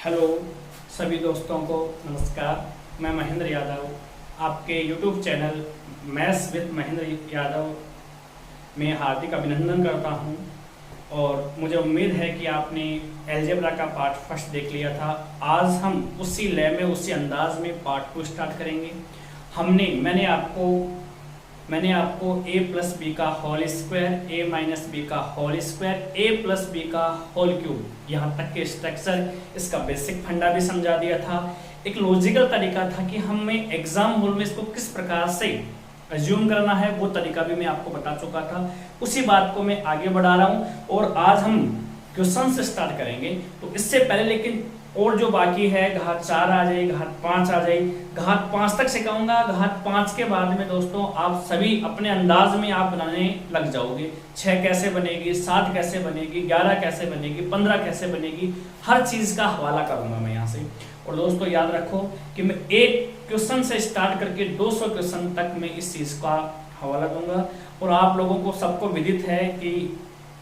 Hello सभी दोस्तों को नमस्कार। मैं महेंद्र यादव आपके YouTube channel maths with Mahendra Yadav में हार्दिक अभिनंदन करता हूं और मुझे उम्मीद है कि आपने अलजेब्रा का पार्ट फर्स्ट देख लिया था। आज हम उसी लय में उसी अंदाज में पार्ट 2 स्टार्ट करेंगे। मैंने आपको a प्लस बी का whole square, a minus B का whole square, a plus B का होल क्यूब, यहाँ तक के स्ट्रक्चर, इसका बेसिक फंडा भी समझा दिया था। एक लॉजिकल तरीका था कि हमें एग्जाम हॉल में इसको किस प्रकार से अज्यूम करना है, वो तरीका भी मैं आपको बता चुका था। उसी बात को मैं आगे बढ़ा रहा हूँ और आज हम क्वेश्चन से स्टार्ट करेंगे। तो इससे पहले लेकिन और जो बाकी है, घात 4 आ जाए, घात 5 आ जाए, घात 5 तक सिखाऊंगा। घात 5 के बाद में दोस्तों आप सभी अपने अंदाज में आप बनाने लग जाओगे। 6 कैसे बनेगी, 7 कैसे बनेगी, 11 कैसे बनेगी, 15 कैसे बनेगी, हर चीज का हवाला करूंगा मैं यहाँ से। और दोस्तों याद रखो कि मैं एक क्वेश्चन से स्टार्ट करके 200 क्वेश्चन तक मैं इस चीज का हवाला दूंगा। और आप लोगों को सबको विदित है कि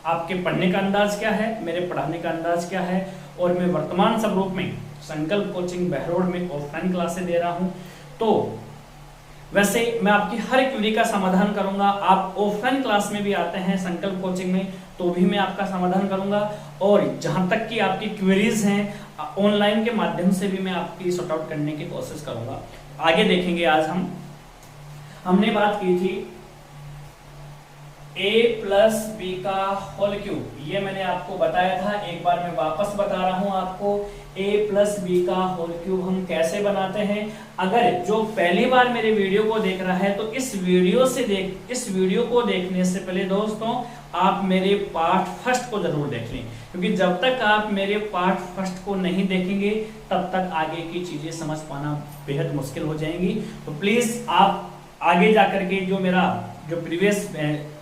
आपके पढ़ने का अंदाज क्या है, मेरे पढ़ाने का अंदाज क्या है। और मैं वर्तमान स्वरूप में संकल्प कोचिंग बहरोड में ऑफलाइन क्लासेस दे रहा हूं। तो वैसे मैं आपकी हर क्वेरी का समाधान करूंगा। आप ऑफलाइन क्लास में भी आते हैं संकल्प कोचिंग में, तो भी मैं आपका समाधान करूंगा। और जहां तक कि आपकी क्वेरीज हैं ऑनलाइन के माध्यम से भी मैं आपकी सॉर्ट आउट करने की कोशिश करूंगा। आगे देखेंगे। आज हमने बात की थी a प्लस बी का होल क्यूब, ये मैंने आपको बताया था। एक बार मैं वापस बता रहा हूं आपको, a प्लस बी का होल क्यूब हम कैसे बनाते हैं। अगर जो पहली बार मेरे वीडियो को देख रहा है तो इस वीडियो को देखने से पहले दोस्तों आप मेरे पार्ट फर्स्ट को जरूर देख लें, क्योंकि जब तक आप मेरे पार्ट फर्स्ट को नहीं देखेंगे तब तक आगे की चीजें समझ पाना बेहद मुश्किल हो जाएंगी। तो प्लीज आप आगे जाकर के जो प्रीवियस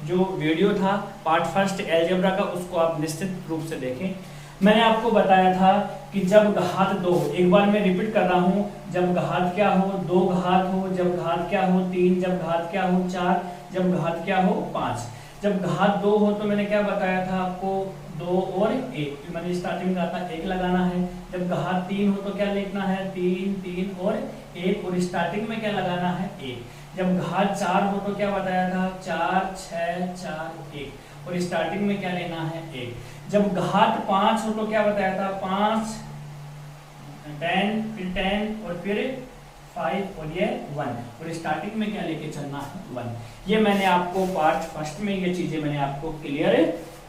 जो वीडियो था पार्ट फर्स्ट अलजेब्रा का, उसको आप निश्चित रूप से देखें। मैंने आपको बताया था कि जब घात 2, एक बार मैं रिपीट कर रहा हूं, जब घात क्या हो 2 घात हो, जब घात क्या हो 3, जब घात क्या हो 4, जब घात क्या हो 5। जब घात 2 हो तो मैंने क्या बताया था आपको, 2 और 1, मैंने स्टार्टिंग में कहा था 1 लगाना है। जब घात 3 हो तो क्या लिखना है, 3, 3 और 1, और स्टार्टिंग में क्या लगाना है 1। जब घात 4 हो तो क्या बताया था, 4, 6, 4, 1, और स्टार्टिंग में क्या लेना है 1। जब घात 5 हो तो क्या बताया था, 5, 10, फिर 10 और फिर 5 और ये 1, और स्टार्टिंग में क्या लेके चलना है 1। ये मैंने आपको पार्ट फर्स्ट में ये चीजें मैंने आपको क्लियर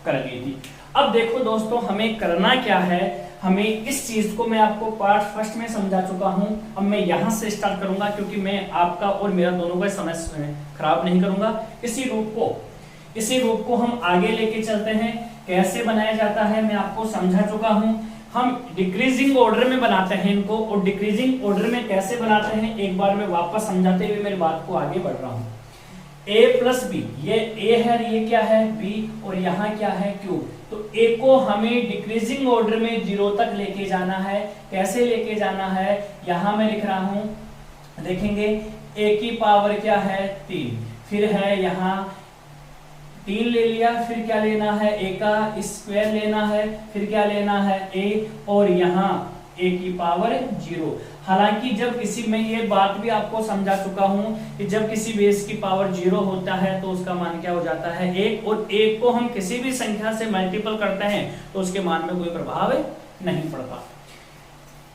कर दी थी। अब देखो दोस्तों हमें करना क्या है, हमें इस चीज को मैं आपको पार्ट फर्स्ट में समझा चुका हूं। अब मैं यहां से स्टार्ट करूंगा, क्योंकि मैं आपका और मेरा दोनों का समय खराब नहीं करूंगा। इसी रूप को हम आगे लेके चलते हैं। कैसे बनाया जाता है मैं आपको समझा चुका हूं। हम डिक्रीजिंग ऑर्डर में बनाते हैं इनको, और डिक्रीजिंग ऑर्डर में कैसे बनाते हैं एक बार मैं वापस समझाते हुए मेरी बात को आगे बढ़ रहा हूं। a प्लस बी, ये a है, ये क्या है b, और यहाँ क्या है q। तो a को हमें डिक्रीजिंग ऑर्डर में 0 तक लेके जाना है। कैसे लेके जाना है, यहाँ मैं लिख रहा हूं, देखेंगे a की पावर क्या है 3, फिर है यहाँ 3 ले लिया, फिर क्या लेना है a का स्क्वायर लेना है, फिर क्या लेना है a, और यहाँ a की पावर 0। हालांकि जब किसी में ये बात भी आपको समझा चुका हूं कि जब किसी बेस की पावर 0 होता है तो उसका मान क्या हो जाता है 1, और 1 को हम किसी भी संख्या से मल्टीपल करते हैं तो उसके मान में कोई प्रभाव नहीं पड़ता।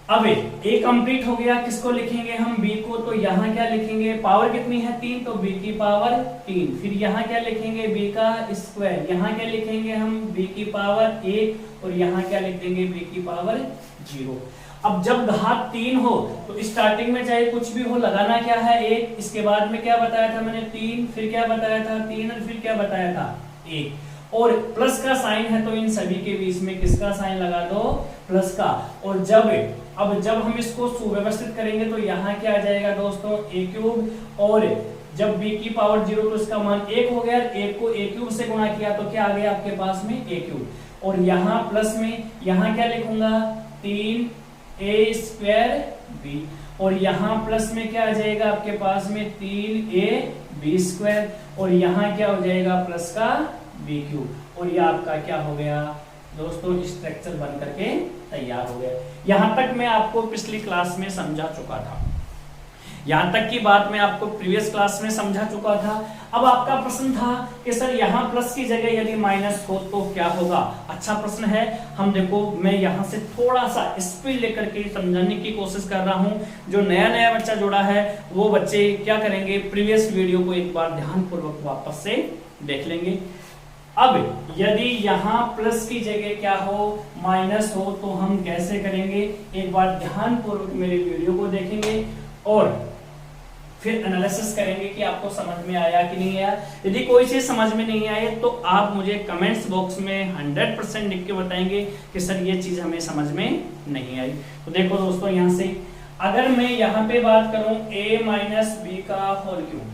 अब a कंप्लीट हो गया, किसको लिखेंगे हम b को, तो यहाँ क्या लिखेंगे, पावर कितनी है 3, तो b की पावर 3, फिर यहाँ क्या लिखेंगे b का स्क्वायर, यहाँ क्या लिखेंगे हम b की पावर 1, और यहाँ क्या लिख देंगे b की पावर 0। अब जब घात 3 हो तो स्टार्टिंग में चाहे कुछ भी हो लगाना क्या है 1, इसके बाद में क्या बताया था मैंने 3, फिर क्या बताया था 3, और फिर क्या बताया था 1, और प्लस का साइन है तो इन सभी के बीच में किसका साइन लगा दो, प्लस का। और जब हम इसको सुव्यवस्थित करेंगे तो यहाँ क्या आ जाएगा दोस्तों a क्यूब, और जब b की पावर 0 तो इसका मान 1 हो गया, 1 को a क्यूब से गुणा किया तो क्या आ गया आपके पास में a क्यूब, और यहाँ प्लस में यहाँ क्या लिखूंगा 3 a स्क्वायर b, और यहाँ प्लस में क्या आ जाएगा आपके पास में 3a b स्क्वायर, और यहाँ क्या हो जाएगा प्लस का b क्यूब, और ये आपका क्या हो गया दोस्तों स्ट्रक्चर बन करके तैयार हो गया। यहां तक मैं आपको पिछली क्लास में समझा चुका था, यहां तक की बात मैं आपको प्रीवियस क्लास में समझा चुका था। अब आपका प्रश्न था कि सर यहाँ प्लस की जगह यदि माइनस हो तो क्या होगा। अच्छा प्रश्न है। हम देखो मैं यहाँ से थोड़ा सा स्पीड लेकर के समझाने की कोशिश कर रहा हूँ। जो नया नया बच्चा जुड़ा है वो बच्चे क्या करेंगे, प्रीवियस वीडियो को एक बार ध्यानपूर्वक वापस से देख लेंगे। अब यदि यहाँ प्लस की जगह क्या हो, माइनस हो, तो हम कैसे करेंगे, एक बार ध्यानपूर्वक मेरे वीडियो को देखेंगे और फिर एनालिसिस करेंगे कि आपको समझ में आया कि नहीं आया। यदि कोई चीज समझ में नहीं आई तो आप मुझे कमेंट्स बॉक्स में 100% लिख के बताएंगे कि सर ये चीज हमें समझ में नहीं आई। तो देखो दोस्तों, यहाँ से अगर मैं यहाँ पे बात करूं a माइनस बी का whole cube,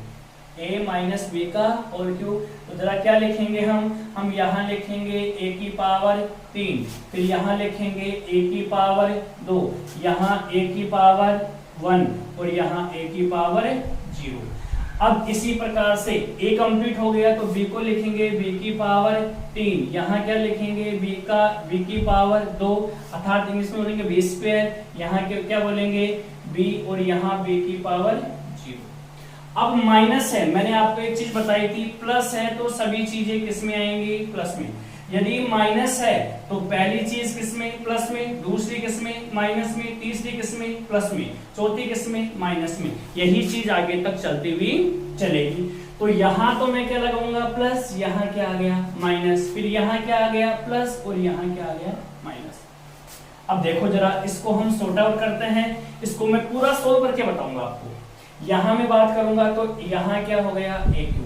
a minus B का होल क्यूब, तो जरा क्या लिखेंगे हम यहाँ लिखेंगे a की पावर 3, फिर यहाँ लिखेंगे a की पावर 2, यहाँ a की पावर 1 और यहाँ a की पावर 0। अब इसी प्रकार से a कंप्लीट हो गया तो b को लिखेंगे b की पावर 3, यहाँ क्या लिखेंगे b की पावर 2, अर्थात इंग्लिश में बोलेंगे b स्क्वायर, यहाँ क्या बोलेंगे b और यहाँ b की पावर 0। अब माइनस है, मैंने आपको एक चीज बताई थी, प्लस है तो सभी चीजें किस में आएंगी, प्लस में। यदि माइनस है तो पहली चीज किस में, प्लस में, दूसरी किस में, माइनस में, तीसरी किस में, प्लस में, चौथी किस में, माइनस में। यही चीज आगे तक चलती हुई चलेगी। तो यहाँ तो मैं क्या लगाऊंगा, प्लस, यहाँ क्या आ गया माइनस, फिर यहाँ क्या आ गया प्लस और यहाँ क्या आ गया माइनस। अब देखो जरा इसको हम सॉर्ट आउट करते हैं, इसको मैं पूरा सोल्व करके बताऊंगा आपको। यहाँ मैं बात करूंगा तो यहाँ क्या हो गया a क्यूब,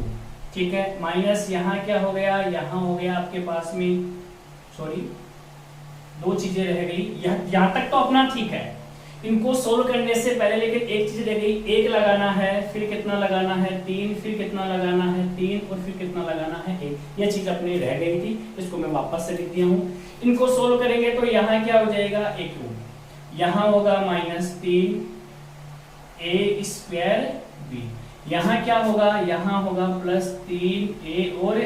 ठीक है, माइनस यहाँ क्या हो गया, यहाँ हो गया आपके पास में, सॉरी दो चीजें रह गई, यहाँ तक तो अपना ठीक है। इनको सोल्व करने से पहले लेकिन एक चीज रह गई, एक लगाना है, फिर कितना लगाना है 3, फिर कितना लगाना है 3 और फिर कितना लगाना है 1। यह चीज अपनी रह गई थी, इसको मैं वापस से लिख दिया हूँ। इनको सोल्व करेंगे तो यहाँ क्या हो जाएगा a क्यूब, यहाँ होगा माइनस 3 a स्क्वायर b, यहाँ क्या होगा, यहाँ होगा प्लस 3a और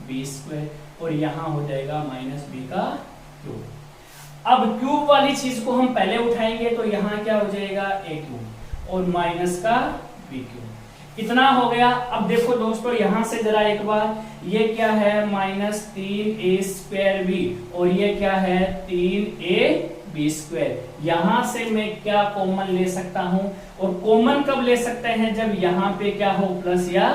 b स्क्वायर और यहाँ हो जाएगा माइनस b का क्यूब। अब क्यूब वाली चीज को हम पहले उठाएंगे तो यहाँ क्या हो जाएगा a क्यूब और माइनस का b क्यूब, इतना हो गया। अब देखो दोस्तों यहाँ से जरा एक बार, ये क्या है माइनस 3a स्क्वायर b और ये क्या है 3a b स्क्वायर। यहाँ से मैं क्या कॉमन ले सकता हूँ, और कॉमन कब ले सकते हैं, जब यहाँ पे क्या हो प्लस या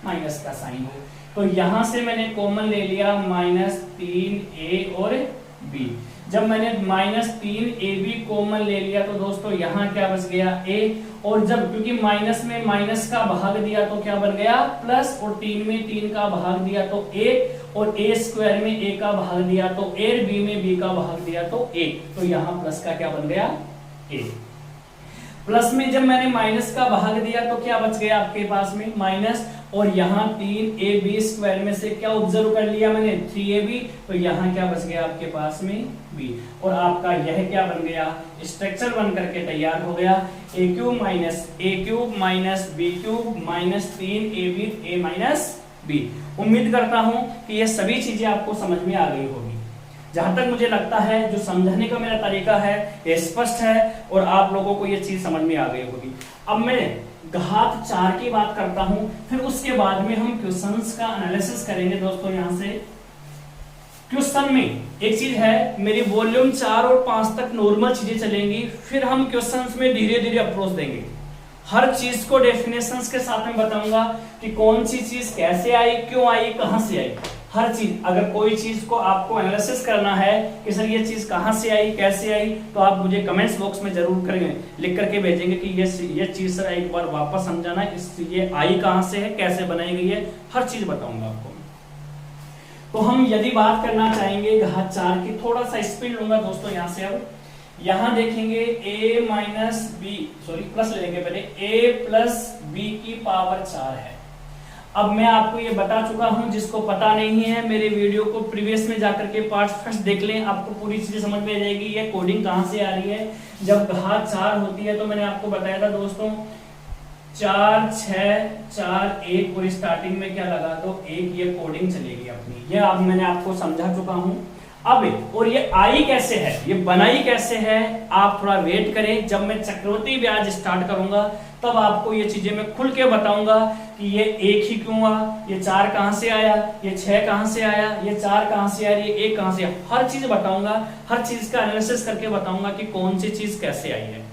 माइनस का साइन हो। तो यहाँ से मैंने कॉमन ले लिया माइनस 3a और b। जब मैंने माइनस 3ab कॉमन ले लिया तो दोस्तों यहाँ क्या बच गया a, और जब क्योंकि माइनस में माइनस का भाग दिया तो क्या बन गया प्लस, और 3 में 3 का भाग दिया तो a, और a स्क्वायर में a का भाग दिया तो a, b में b का भाग दिया तो a, तो यहाँ प्लस का क्या बन गया a। प्लस में जब मैंने माइनस का भाग दिया तो क्या बच गया आपके पास में माइनस, और यहाँ 3ab स्क्वायर में से क्या ऑब्जर्व कर लिया मैंने 3ab, तो यहाँ क्या बच गया आपके पास में b, और आपका यह क्या बन गया स्ट्रक्चर बन करके तैयार हो गया a cube minus b cube minus 3ab a minus b। उम्मीद करता हूं कि ये सभी चीजें आपको समझ में आ गई होगी। जहां तक मुझे लगता है जो समझाने का मेरा तरीका है ये स्पष्ट है और आप लोगों को ये चीज समझ में आ गई होगी। अब मैं घात 4 की बात करता हूं, फिर उसके बाद में हम क्वेश्चंस का एनालिसिस करेंगे। दोस्तों यहां से क्वेश्चन में एक चीज है, मेरी वॉल्यूम 4 और 5 तक नॉर्मल चीजें चलेंगी, फिर हम क्वेश्चंस में धीरे धीरे अप्रोच देंगे। हर चीज को डेफिनेशंस के साथ में बताऊंगा कि कौन सी चीज कैसे आई, क्यों आई, कहां से आई। हर चीज, अगर कोई चीज को आपको एनालिसिस करना है कि सर ये चीज कहां से आई, कैसे आई, तो आप मुझे कमेंट्स बॉक्स में जरूर करेंगे, लिख करके भेजेंगे कि ये चीज सर एक बार वापस समझाना, ये आई कहां से है, कैसे बनाई गई है, हर चीज बताऊंगा आपको। तो हम यदि बात करना चाहेंगे घात 4 की, थोड़ा सा स्पीड लूंगा दोस्तों यहां से। अब यहां देखेंगे a minus B, sorry plus ले लेंगे पहले, a प्लस बी की पावर 4 है। अब मैं आपको ये बता चुका हूं, जिसको पता नहीं है मेरे वीडियो को प्रीवियस में जाकर के पार्ट फर्स्ट देख लें, आपको पूरी चीजें समझ में आ जाएगी ये कोडिंग कहां से आ रही है। जब घात 4 होती है तो मैंने आपको बताया था दोस्तों 4 6 4 1 और स्टार्टिंग में क्या लगा दो 1, ये कोडिंग चलेगी अपनी। ये अब मैंने आपको समझा चुका हूं। अब और ये आई कैसे है, ये बनाई कैसे है, आप थोड़ा वेट करें। जब मैं चक्रवृद्धि ब्याज स्टार्ट करूंगा तब आपको ये चीजें मैं खुल के बताऊंगा कि ये एक ही क्यों हुआ, ये 4 कहां से आया, ये 6 कहां से आया, ये 4 कहां से आया, ये 1 कहां से आया, हर चीज बताऊंगा, हर चीज का एनालिसिस करके बताऊंगा कि कौन सी चीज कैसे आई है।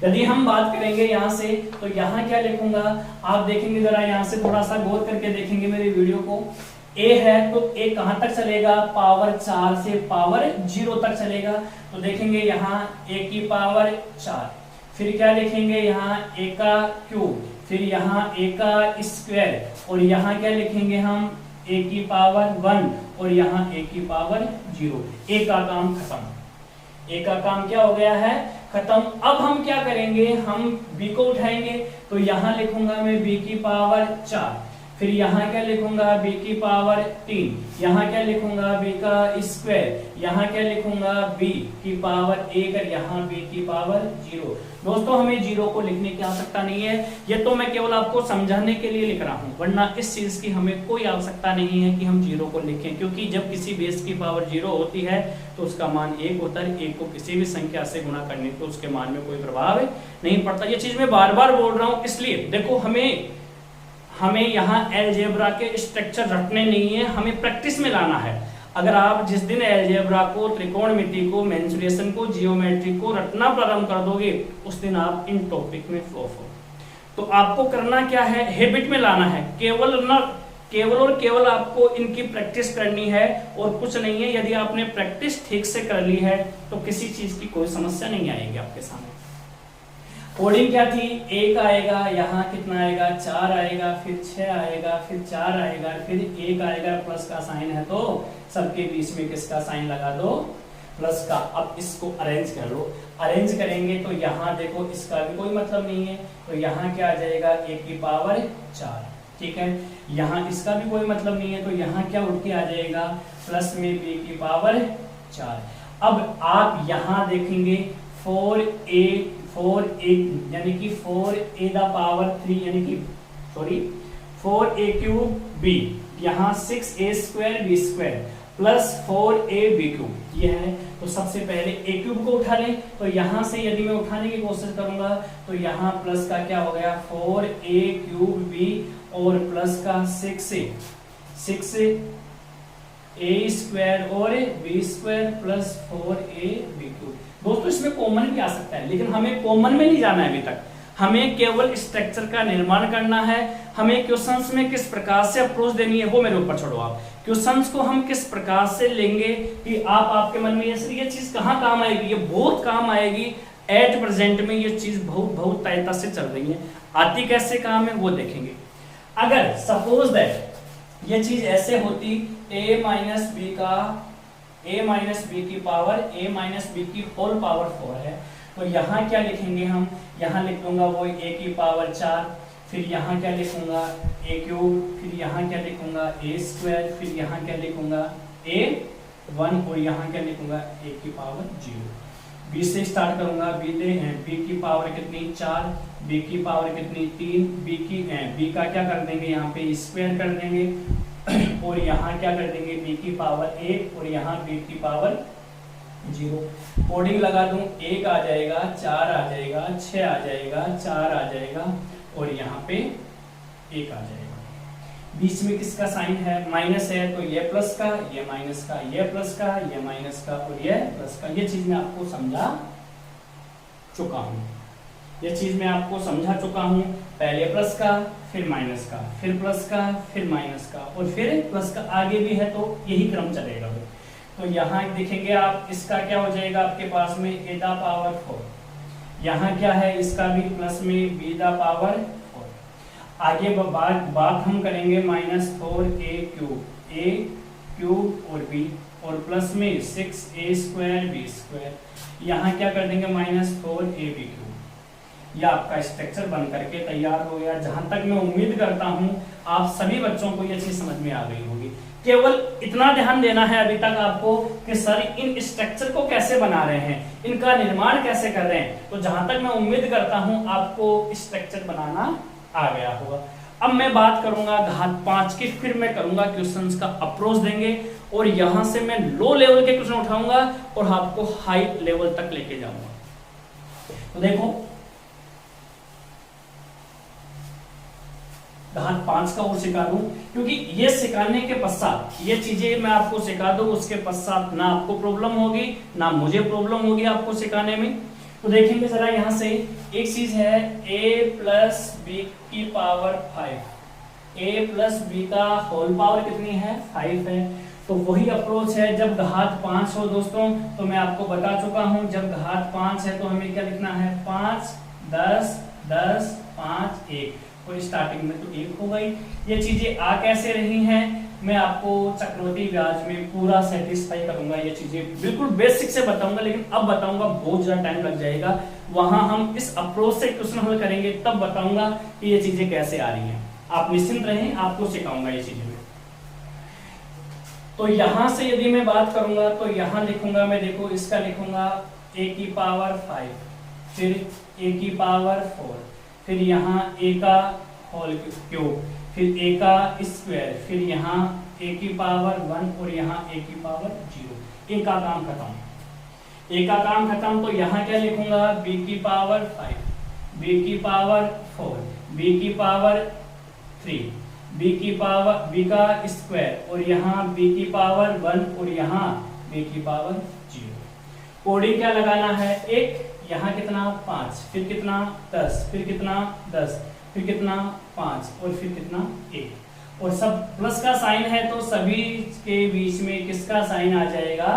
यदि हम बात करेंगे यहाँ से, तो यहाँ क्या लिखूंगा, आप देखेंगे जरा यहाँ से थोड़ा सा गौर करके देखेंगे मेरे वीडियो को। a है तो a कहां तक चलेगा, पावर 4 से पावर 0 तक चलेगा। तो देखेंगे यहाँ a की पावर 4, फिर क्या लिखेंगे यहाँ a का क्यूब, फिर यहाँ a का स्क्वायर, और यहाँ क्या लिखेंगे हम a की पावर 1 और यहाँ a की पावर 0। a का काम खत्म, a का काम क्या हो गया है, खत्म। अब हम क्या करेंगे, हम b को उठाएंगे, तो यहाँ लिखूंगा मैं b की पावर 4, फिर यहाँ क्या लिखूंगा b की पावर 3, यहाँ क्या लिखूंगा b का स्क्वायर, यहाँ क्या लिखूंगा b की पावर 1 और यहाँ b की पावर 0। दोस्तों हमें 0 को लिखने की आवश्यकता नहीं है, ये तो मैं केवल आपको समझाने के लिए लिख रहा हूँ, वरना इस चीज की हमें कोई आवश्यकता नहीं है कि हम 0 को लिखें, क्योंकि जब किसी बेस की पावर 0 होती है तो उसका मान 1 होता है। 1 को किसी भी संख्या से गुणा करने तो उसके मान में कोई प्रभाव नहीं पड़ता। ये चीज मैं बार बार बोल रहा हूँ, इसलिए देखो हमें यहाँ अलजेब्रा के स्ट्रक्चर रटने नहीं है, हमें प्रैक्टिस में लाना है। अगर आप जिस दिन अलजेब्रा को, त्रिकोणमिति को, मेंसुरेशन को, जियोमेट्री को रटना प्रारंभ कर दोगे, उस दिन आप इन टॉपिक में फ्लो हो। तो आपको करना क्या है, हैबिट में लाना है, केवल और केवल आपको इनकी प्रैक्टिस करनी है और कुछ नहीं है। यदि आपने प्रैक्टिस ठीक से कर ली है तो किसी चीज की कोई समस्या नहीं आएगी आपके सामने। कोडिंग क्या थी, 1 आएगा, यहाँ कितना आएगा, 4 आएगा, फिर 6 आएगा, फिर 4 आएगा, फिर 1 आएगा, प्लस का साइन है तो सबके बीच में किसका साइन लगा दो, प्लस का। अब इसको अरेंज कर लो, अरेंज करेंगे तो यहाँ देखो इसका भी कोई मतलब नहीं है, तो यहाँ क्या आ जाएगा, a की पावर 4, ठीक है। यहाँ इसका भी कोई मतलब नहीं है, तो यहाँ क्या उठ के आ जाएगा, प्लस में b की पावर 4। अब आप यहाँ देखेंगे 4a यानी कि 4a द पावर 3 यानी कि 4a क्यूब b, यहाँ 6a square b square plus 4ab cube ये है। तो सबसे पहले a क्यूब को उठा लें, तो यहाँ से यदि मैं उठाने की कोशिश करूंगा तो यहाँ प्लस का क्या हो गया, 4a क्यूब b और प्लस का 6a स्क्वायर और b square plus 4ab cube. दोस्तों इसमें कॉमन भी आ सकता है, लेकिन हमें कॉमन में नहीं जाना है अभी तक, हमें केवल स्ट्रक्चर का निर्माण करना है। हमें क्वेश्चंस में किस प्रकार से अप्रोच देनी है वो मेरे ऊपर छोड़ो, आप क्वेश्चंस को हम किस प्रकार से लेंगे कि आपके मन में ये चीज कहाँ काम आएगी, ये बहुत काम आएगी। एट प्रेजेंट में ये चीज बहुत तयता से चल रही है, आती कैसे काम है वो देखेंगे। अगर सपोज दैट ये चीज ऐसे होती, a माइनस बी की पावर a माइनस बी की होल पावर 4 है, तो यहाँ क्या लिखेंगे हम, यहाँ लिख दूंगा वो a की पावर 4, फिर यहाँ क्या लिखूंगा a क्यूब, फिर यहाँ क्या लिखूंगा a स्क्वायर, फिर यहाँ क्या लिखूंगा a1 और यहाँ क्या लिखूंगा a की पावर 0। b से स्टार्ट करूंगा, b की पावर कितनी 4, b की पावर कितनी 3, b का क्या कर देंगे यहाँ पे स्क्वायर कर देंगे और यहाँ क्या कर देंगे b की पावर 1 और यहाँ b की पावर 0। कोडिंग लगा दूं, 1 आ जाएगा, 4 आ जाएगा, 6 आ जाएगा, 4 आ जाएगा और यहाँ पे 1 आ जाएगा। बीच में किसका साइन है, माइनस है, तो ये प्लस का, ये माइनस का, ये प्लस का, ये माइनस का और ये प्लस का। ये चीज मैं आपको समझा चुका हूँ, ये चीज मैं आपको समझा चुका हूँ। पहले प्लस का, फिर माइनस का, फिर प्लस का, फिर माइनस का और फिर प्लस का, आगे भी है तो यही क्रम चलेगा। तो यहाँ देखेंगे आप, इसका क्या हो जाएगा आपके पास में a द पावर 4, यहाँ क्या है इसका भी प्लस में b द पावर 4। आगे बात हम करेंगे -4a क्यूब और b और प्लस में 6a स्क्वायर b स्क्वायर, यहाँ क्या कर देंगे -4ab क्यूब। यह आपका स्ट्रक्चर बन करके तैयार हो गया। जहां तक मैं उम्मीद करता हूं आप सभी बच्चों को यह चीज समझ में आ गई होगी। केवल इतना ध्यान देना है अभी तक आपको कि सर इन स्ट्रक्चर को कैसे बना रहे हैं, इनका निर्माण कैसे कर रहे हैं। तो जहां तक मैं उम्मीद करता हूं आपको स्ट्रक्चर बनाना आ गया होगा। अब मैं बात करूंगा घात 5 की, फिर मैं करूंगा क्वेश्चंस का अप्रोच देंगे और यहां से मैं लो लेवल के क्वेश्चन उठाऊंगा और आपको हाई लेवल तक लेके जाऊंगा। तो देखो घात 5 का और सिखा दूं, क्योंकि ये सिखाने के पश्चात ये चीजें मैं आपको सिखा दूं, उसके पश्चात ना आपको प्रॉब्लम होगी ना मुझे प्रॉब्लम होगी आपको सिखाने में। तो देखेंगे जरा यहां से एक चीज है a प्लस बी की पावर 5, a प्लस बी का होल पावर कितनी है 5 है। तो वही अप्रोच है जब घात 5 हो दोस्तों, तो मैं आपको बता चुका हूं जब घात 5 है तो हमें क्या लिखना है 5 10 10 5 1, और स्टार्टिंग में तो 1 हो गई। ये चीजें आ कैसे रही हैं मैं आपको चक्रवृद्धि ब्याज में पूरा सेटिस्फाई करूंगा, ये चीजें बिल्कुल बेसिक से बताऊंगा, लेकिन अब बताऊंगा बहुत ज्यादा टाइम लग जाएगा। वहां हम इस अप्रोच से क्वेश्चन हल करेंगे तब बताऊंगा कि ये चीजें कैसे आ रही हैं। आप निश्चिंत रहें, आपको सिखाऊंगा ये चीजें। तो यहां से यदि मैं बात करूंगा तो यहां लिखूंगा मैं, देखो इसका लिखूंगा a की पावर 5, फिर a की पावर 4, फिर यहाँ a का होल क्यूब, फिर a का स्क्वायर, फिर यहाँ a की पावर 1 और यहाँ a की पावर 0। a का काम खत्म, a का काम खत्म। तो यहाँ क्या लिखूंगा b की पावर 5, b की पावर 4, b की पावर 3, b की पावर b का स्क्वायर और यहाँ b की पावर 1 और यहाँ b की पावर 0। कोडिंग क्या लगाना है 1, यहाँ कितना 5, फिर कितना 10, फिर कितना 10, फिर कितना 5 और फिर कितना 1, और सब प्लस का साइन है तो सभी के बीच में किसका साइन आ जाएगा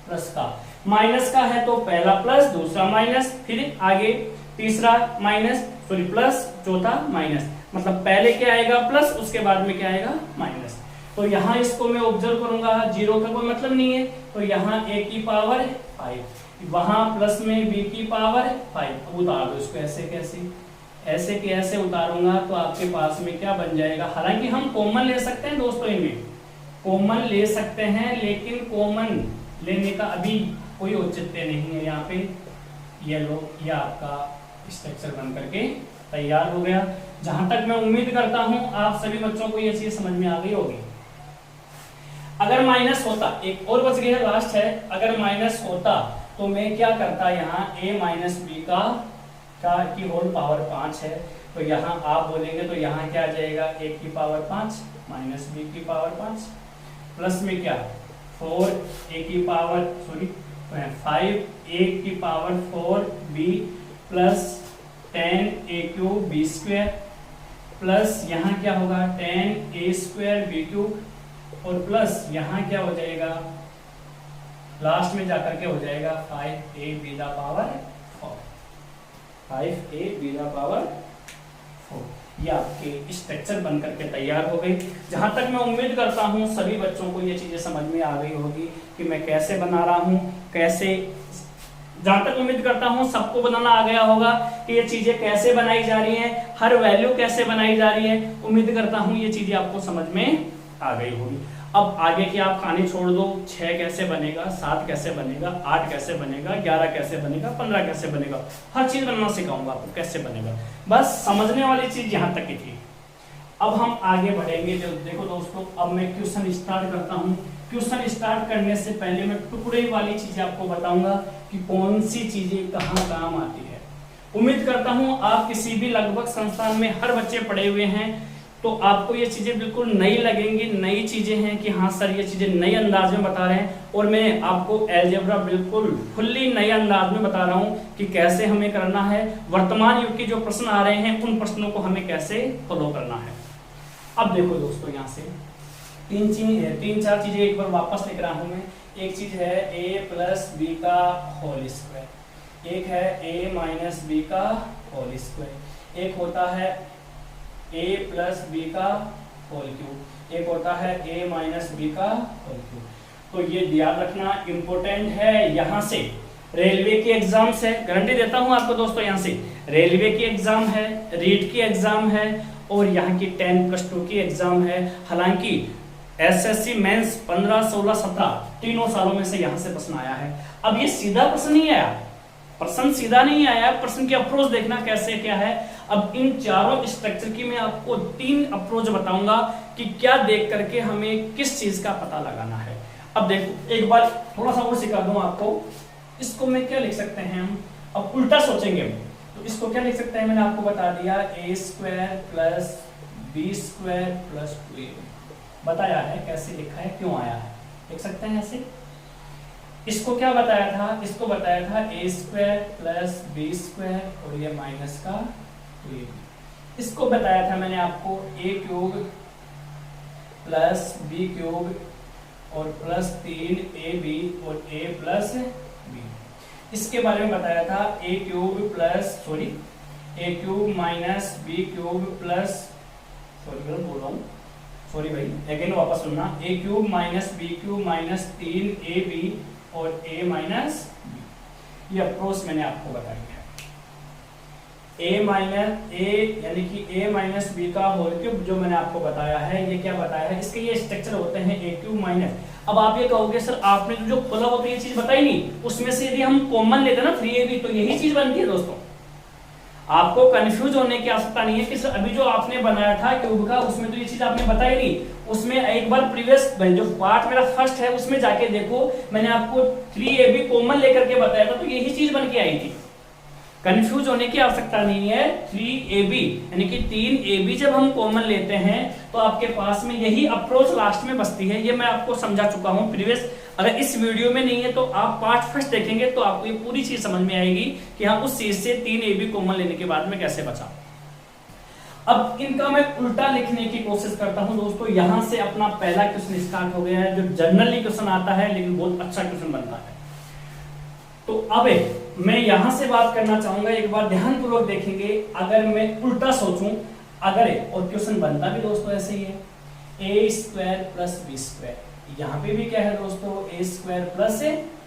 प्लस का। माइनस का है तो पहला प्लस दूसरा माइनस, फिर आगे तीसरा माइनस, सॉरी प्लस चौथा माइनस, मतलब पहले क्या आएगा प्लस उसके बाद में क्या आएगा माइनस। तो यहाँ इसको मैं ऑब्जर्व करूंगा 0 का कोई मतलब नहीं है, तो यहाँ a की पावर 5, वहां प्लस में b की पावर 5, अब उतार दो इसको ऐसे कैसे, ऐसे के ऐसे उतारूंगा तो आपके पास में क्या बन जाएगा। हालांकि हम कॉमन ले सकते हैं दोस्तों, इनमें कॉमन ले सकते हैं, लेकिन कॉमन लेने का अभी कोई औचित्य नहीं है। यहाँ पे ये लो, ये आपका स्ट्रक्चर बन करके तैयार हो गया। जहां तक मैं उम्मीद करता हूं आप सभी बच्चों को ये चीज समझ में आ गई होगी। अगर माइनस होता, एक और बच गया लास्ट है, अगर माइनस होता तो मैं क्या करता, यहाँ a माइनस बी का की होल पावर 5 है, तो यहाँ आप बोलेंगे तो यहाँ क्या आ जाएगा a की पावर 5 माइनस बी की पावर 5, प्लस में क्या 4 a की पावर 5 a की power 4 b plus 10 a cube b square, plus यहाँ क्या होगा 10 a स्क्वायर b क्यूब, और प्लस यहाँ क्या हो जाएगा लास्ट में जाकर के हो जाएगा 5a be the power 4, 5a be the power 4। ये आपके स्ट्रक्चर बन करके तैयार हो गई। जहां तक मैं उम्मीद करता हूं सभी बच्चों को ये चीजें समझ में आ गई होगी कि मैं कैसे बना रहा हूं, कैसे, जहां तक उम्मीद करता हूं सबको बनाना आ गया होगा कि ये चीजें कैसे बनाई जा रही हैं, हर वैल्यू कैसे बनाई जा रही है। उम्मीद करता हूं ये चीजें आपको समझ में आ गई होगी। अब आगे की आप कहानी छोड़ दो, 6 कैसे बनेगा, 7 कैसे बनेगा, 8 कैसे बनेगा, 11 कैसे बनेगा, 15 कैसे बनेगा, हर चीज बनना सिखाऊंगा आपको कैसे बनेगा। बस समझने वाली चीज यहाँ तक की थी। अब हम आगे बढ़ेंगे। जो देखो दोस्तों, अब मैं क्वेश्चन स्टार्ट करता हूँ। क्वेश्चन स्टार्ट करने से पहले मैं टुकड़े वाली चीजें आपको बताऊंगा कि कौन सी चीजें कहाँ काम आती है। उम्मीद करता हूँ आप किसी भी लगभग संस्थान में हर बच्चे पढ़े हुए हैं, तो आपको ये चीजें बिल्कुल नई लगेंगी, नई चीजें हैं कि हाँ सर ये चीजें नए अंदाज में बता रहे हैं, और मैं आपको अलजेब्रा बिल्कुल फुल्ली नए अंदाज में बता रहा हूँ कि कैसे हमें करना है। वर्तमान युग के जो प्रश्न आ रहे हैं उन प्रश्नों को हमें कैसे फॉलो करना है। अब देखो दोस्तों, यहाँ से 3-4 चीजें एक बार वापस लिख रहा हूँ मैं। एक चीज है a प्लस बी का होल स्क्वायर, एक है a माइनस बी का होल स्क्वायर, एक होता है a प्लस बी का होल क्यूब, एक होता है a माइनस बी का होल क्यूब। तो ये ध्यान रखना इंपॉर्टेंट है। यहाँ से रेलवे की एग्जाम से गारंटी देता हूँ आपको दोस्तों, यहाँ से रेलवे की एग्जाम है, रीट की एग्जाम है और यहाँ की 10+2 की एग्जाम है। हालांकि एसएससी मेंस 15, 16, 17 तीनों सालों में से यहाँ से प्रश्न आया है। अब ये सीधा प्रश्न नहीं आया, प्रश्न सीधा नहीं आया, प्रश्न की अप्रोच देखना कैसे क्या है। अब इन चारों स्ट्रक्चर की मैं आपको 3 अप्रोच बताऊंगा कि क्या देख करके हमें किस चीज का पता लगाना है। अब देखो एक बार थोड़ा सा और सिखा दूं आपको। इसको मैं क्या लिख सकते हैं हम, अब उल्टा सोचेंगे हम, तो इसको क्या लिख सकते हैं, मैंने आपको बता दिया a square plus B square plus 2ab बताया है, कैसे लिखा है, क्यों आया है, लिख सकते हैं ऐसे। इसको क्या बताया था, इसको बताया था a square plus B square और ये माइनस का 2ab। इसको बताया था मैंने आपको a cube plus B cube और प्लस 3ab और a प्लस b। इसके बारे में बताया था a cube minus B cube plus, बोल रहा हूँ, सॉरी भाई, अगेन वापस सुनना, a cube minus B cube minus 3ab और a माइनस b। ये अप्रोच मैंने आपको बताई है। यानी कि a माइनस बी का होल क्यूब जो मैंने आपको बताया है, ये क्या बताया है, इसके ये स्ट्रक्चर होते हैं a क्यूब माइनस। अब आप ये कहोगे सर आपने जो खोला वो तो ये चीज बताई नहीं, उसमें से यदि हम कॉमन लेते ना 3ab तो यही चीज बनती है दोस्तों। आपको कंफ्यूज होने की आवश्यकता नहीं है कि सर अभी जो आपने बनाया था क्यूब का उसमें तो ये चीज आपने बताई नहीं, उसमें एक बार प्रीवियस जो पार्ट मेरा फर्स्ट है उसमें जाके देखो, मैंने आपको 3ab कॉमन लेकर के बताया था, तो यही चीज बन के आई थी। कंफ्यूज होने की आवश्यकता नहीं है। 3ab यानी कि 3ab जब हम कॉमन लेते हैं तो आपके पास में यही अप्रोच लास्ट में बचती है। ये मैं आपको समझा चुका हूं प्रीवियस, अगर इस वीडियो में नहीं है तो आप पार्ट फर्स्ट देखेंगे तो आपको ये पूरी चीज समझ में आएगी कि हाँ उस चीज से 3ab कॉमन लेने के बाद में कैसे बचा। अब इनका मैं उल्टा लिखने की कोशिश करता हूं दोस्तों। यहां से अपना पहला क्वेश्चन स्टार्ट हो गया है, जो जनरली क्वेश्चन आता है लेकिन बहुत अच्छा क्वेश्चन बनता है। तो अब मैं यहां से बात करना चाहूंगा, एक बार ध्यानपूर्वक देखेंगे। अगर मैं उल्टा सोचूं, अगर और क्वेश्चन बनता भी दोस्तों ऐसे ही है, a square plus B square, यहाँ पे भी क्या है दोस्तों a square plus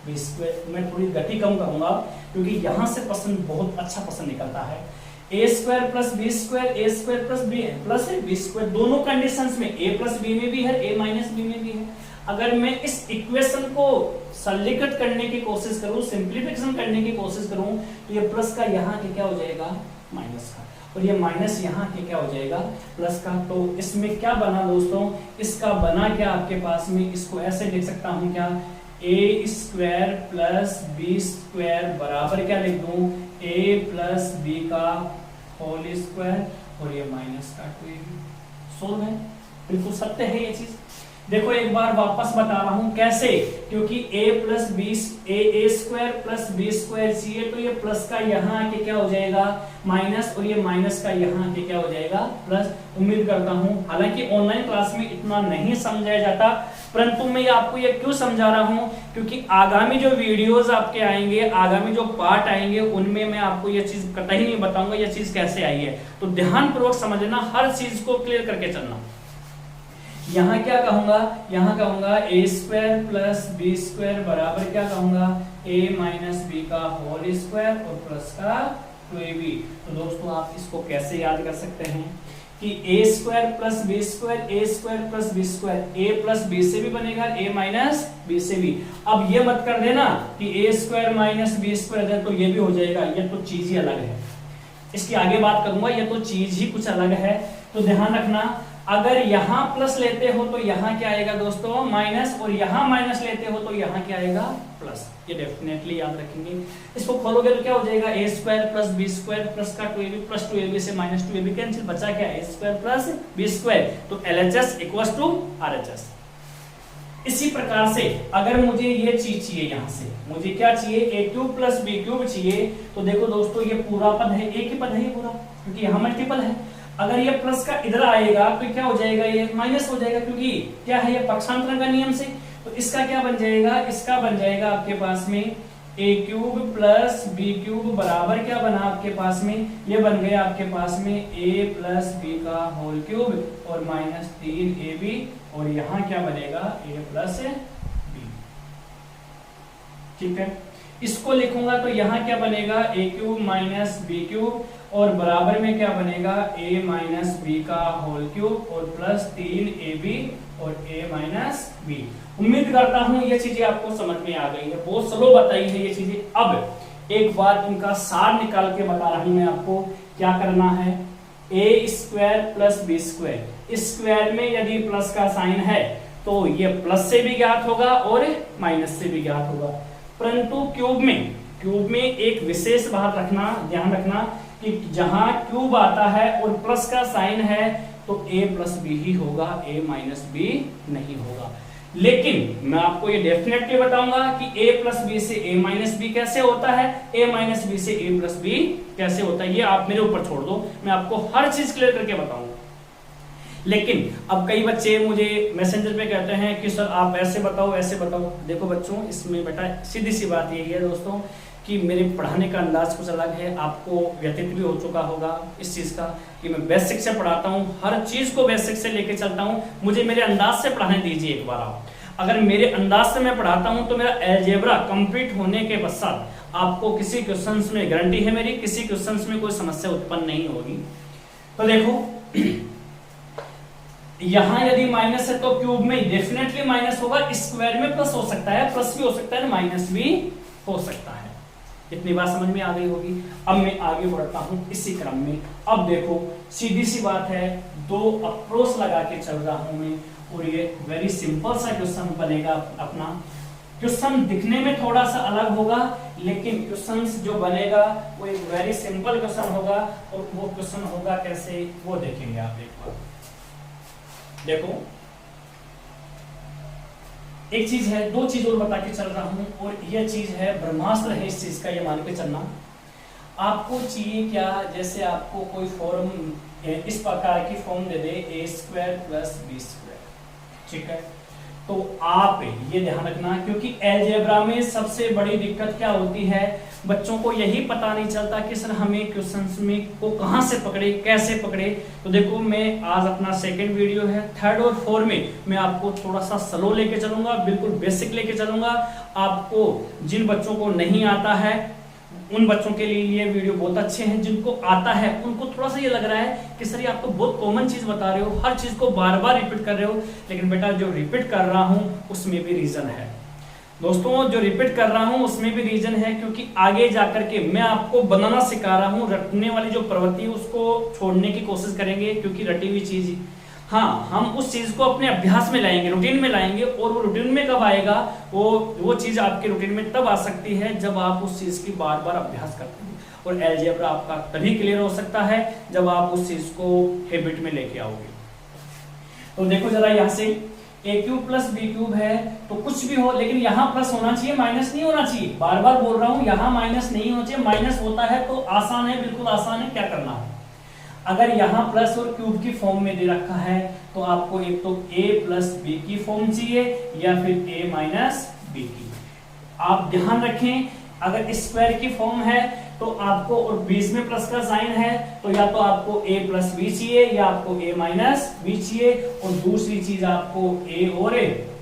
B square. मैं थोड़ी गति कम करूंगा क्योंकि यहां से प्रश्न बहुत अच्छा प्रश्न निकलता है। a square plus B square, a square plus B square, दोनों कंडीशंस में a प्लस बी में भी है, a माइनस बी में भी है। अगर मैं इस इक्वेशन को सरलीकृत करने की कोशिश करूं, सिंप्लीफिकेशन करने की कोशिश करूं, तो ये प्लस का यहाँ के क्या हो जाएगा माइनस का, और ये माइनस यहाँ के क्या हो जाएगा प्लस का। तो इसमें क्या बना दोस्तों, इसका बना क्या आपके पास में, इसको ऐसे लिख सकता हूं क्या, a square plus B square बराबर क्या लिख दूं, a प्लस बी का होल स्क्वायर और ये माइनस का 2ab। सोल्व है, बिल्कुल सत्य है ये चीज। देखो एक बार वापस बता रहा हूं कैसे, क्योंकि a plus B A square plus B square चाहिए, तो ये प्लस का यहाँ आके क्या हो जाएगा माइनस, और ये माइनस का यहाँ आके क्या हो जाएगा प्लस। उम्मीद करता हूं, हालांकि ऑनलाइन क्लास में इतना नहीं समझाया जाता, परंतु मैं आपको ये क्यों समझा रहा हूं, क्योंकि आगामी जो वीडियोस आपके आएंगे, आगामी जो पार्ट आएंगे, उनमें मैं आपको ये चीज कतई नहीं बताऊंगा ये चीज कैसे आई है। तो ध्यानपूर्वक समझना, हर चीज को क्लियर करके चलना। यहाँ क्या कहूंगा, यहाँ कहूंगा a square plus B square बराबर क्या कहूंगा a माइनस बी का होल स्क्वायर और प्लस का 2ab। तो दोस्तों आप इसको कैसे याद कर सकते हैं कि a square plus B square, a square plus B square, a plus B से भी बनेगा, a माइनस बी से भी। अब ये मत कर देना कि a square minus B square है तो ये भी हो जाएगा, ये तो चीज ही अलग है। इसकी आगे बात करूंगा, ये तो चीज ही कुछ अलग है। तो ध्यान रखना, अगर यहाँ प्लस लेते हो तो यहाँ क्या आएगा दोस्तों माइनस, और यहाँ माइनस लेते हो तो यहाँ क्या आएगा प्लस। ये डेफिनेटली याद रखेंगे। इसको खोलोगे तो क्या हो जाएगा a square plus B square plus का 2ab प्लस 2ab से माइनस 2ab कैंसिल, बचा क्या a square plus B square, तो LHS इक्वल्स टू RHS। इसी प्रकार से अगर मुझे ये चीज चाहिए, यहाँ से मुझे क्या चाहिए a cube plus B cube चाहिए, तो देखो दोस्तों ये पूरा पद है, एक ही पद है ये पूरा, क्योंकि यहाँ मल्टीपल है। अगर ये प्लस का इधर आएगा तो क्या हो जाएगा, ये माइनस हो जाएगा, क्योंकि क्या है ये पक्षांतरण का नियम से। तो इसका क्या बन जाएगा, इसका बन जाएगा आपके पास में a cube plus B cube बराबर क्या बना आपके पास में, ये बन गया आपके पास में a प्लस बी का होल क्यूब और माइनस 3ab, और यहाँ क्या बनेगा a प्लस बी। ठीक है, इसको लिखूंगा तो यहाँ क्या बनेगा a cube minus B cube और बराबर में क्या बनेगा a माइनस बी का होल क्यूब और प्लस 3ab और a माइनस बी। उम्मीद करता हूं ये चीजें आपको समझ में आ गई है, बहुत स्लो बताई है ये चीजें। अब एक बार इनका सार निकाल के बता रहा हूं मैं आपको क्या करना है, A square plus B square, square में यदि प्लस का साइन है तो ये प्लस से भी ज्ञात होगा और माइनस से भी ज्ञात होगा, परंतु क्यूब में एक विशेष बात रखना, ध्यान रखना कि जहां क्यूब आता है और प्लस का साइन है तो a प्लस बी ही होगा, a माइनस बी नहीं होगा। लेकिन मैं आपको ये डेफिनेटली बताऊंगा कि a प्लस बी से a माइनस बी कैसे होता है, a माइनस बी से a प्लस बी कैसे होता है, ये आप मेरे ऊपर छोड़ दो, मैं आपको हर चीज क्लियर करके बताऊंगा। लेकिन अब कई बच्चे मुझे मैसेंजर पे कहते हैं कि सर आप ऐसे बताओ ऐसे बताओ। देखो बच्चों, इसमें बेटा सीधी सी बात यही है दोस्तों कि मेरे पढ़ाने का अंदाज कुछ अलग है, आपको व्यतीत भी हो चुका होगा इस चीज का कि मैं बेसिक से पढ़ाता हूँ, हर चीज को बेसिक से लेके चलता हूँ। मुझे मेरे अंदाज से पढ़ाने दीजिए एक बार आप। अगर मेरे अंदाज से मैं पढ़ाता हूँ तो मेरा अलजेब्रा कंप्लीट होने के पश्चात आपको किसी क्वेश्चंस में गारंटी है मेरी, किसी क्वेश्चंस में कोई समस्या उत्पन्न नहीं होगी। तो देखो यहां यदि माइनस है तो क्यूब में डेफिनेटली माइनस होगा, स्क्वायर में प्लस हो सकता है, प्लस भी हो सकता है, माइनस भी हो सकता है। इतनी बात समझ में आ गई होगी। अब मैं आगे बढ़ता हूं इसी क्रम में। अब देखो सीधी सी बात है, दो अप्रोच लगा के चल रहा हूं मैं और ये वेरी सिंपल सा क्वेश्चन बनेगा अपना। क्वेश्चन दिखने में थोड़ा सा अलग होगा लेकिन क्वेश्चन जो बनेगा वो एक वेरी सिंपल क्वेश्चन होगा और वो क्वेश्चन होगा कैसे वो देखेंगे आप एक बार। देखो एक चीज है, दो चीज और बता के चल रहा हूं और यह चीज है ब्रह्मास्त्र है इस चीज का, ये मान के चलना। आपको चाहिए क्या, जैसे आपको कोई फॉर्म इस प्रकार की फॉर्म दे दे ए स्क्वायर प्लस बी स्क्वायर, ठीक है, तो आप ये ध्यान रखना क्योंकि अलजेब्रा में सबसे बड़ी दिक्कत क्या होती है, बच्चों को यही पता नहीं चलता कि सर हमें क्वेश्चंस में को कहां से पकड़े कैसे पकड़े। तो देखो मैं आज अपना सेकंड वीडियो है, थर्ड और फोर्थ में मैं आपको थोड़ा सा स्लो लेके चलूंगा, बिल्कुल बेसिक लेके चलूंगा। आपको जिन बच्चों को नहीं आता है उन बच्चों के लिए ये वीडियो बहुत अच्छे हैं, जिनको आता है उनको थोड़ा सा ये लग रहा है कि सर ये आप तो बहुत कॉमन चीज बता रहे हो, हर चीज को बार बार रिपीट कर रहे हो। लेकिन बेटा जो रिपीट कर रहा हूं उसमें भी रीजन है दोस्तों, जो रिपीट कर रहा हूं उसमें भी रीजन है क्योंकि आगे जाकर के मैं आपको बनाना सिखा रहा हूं। रटने वाली जो प्रवृत्ति है उसको छोड़ने की कोशिश करेंगे क्योंकि रटी हुई चीज, हाँ हम उस चीज को अपने अभ्यास में लाएंगे, रूटीन में लाएंगे। और वो रूटीन में कब आएगा, वो चीज आपके रूटीन में तब आ सकती है जब आप उस चीज की बार बार अभ्यास करते हैं। और अलजेब्रा आपका तभी क्लियर हो सकता है जब आप उस चीज को हैबिट में लेके आओगे। तो देखो जरा यहाँ से ए क्यूब प्लस बी क्यूब है तो कुछ भी हो लेकिन यहाँ प्लस होना चाहिए, माइनस नहीं होना चाहिए। बार बार बोल रहा हूं यहाँ माइनस नहीं होना चाहिए, माइनस होता है तो आसान है, बिल्कुल आसान है। क्या करना है, अगर यहाँ प्लस और क्यूब की फॉर्म में दे रखा है तो आपको एक तो a प्लस बी की फॉर्म चाहिए या फिर a माइनस बी की। आप ध्यान रखें अगर स्क्वायर की फॉर्म है तो आपको, और बीच में प्लस का साइन है तो या तो आपको a प्लस बी चाहिए या आपको a माइनस बी चाहिए, और दूसरी चीज आपको a और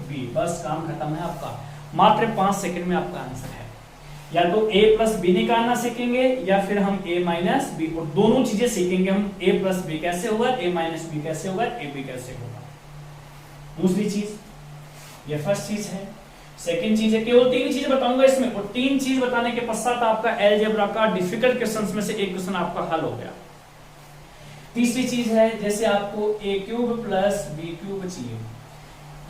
b। बस काम खत्म है आपका, मात्र 5 सेकंड में आपका आंसर है। या तो a प्लस बी निकालना सीखेंगे या फिर हम a माइनस बी, और दोनों चीजें सीखेंगे हम। a प्लस बी कैसे होगा, a माइनस बी कैसे होगा, a बी कैसे होगा। दूसरी चीज, ये फर्स्ट चीज है। सेकंड चीज है, केवल 3 चीज बताऊंगा इसमें, और 3 चीज बताने के पश्चात आपका अलजेब्रा का डिफिकल्ट क्वेश्चंस में से एक क्वेश्चन आपका हल हो गया। तीसरी चीज है, जैसे आपको a cube plus B cube चाहिए,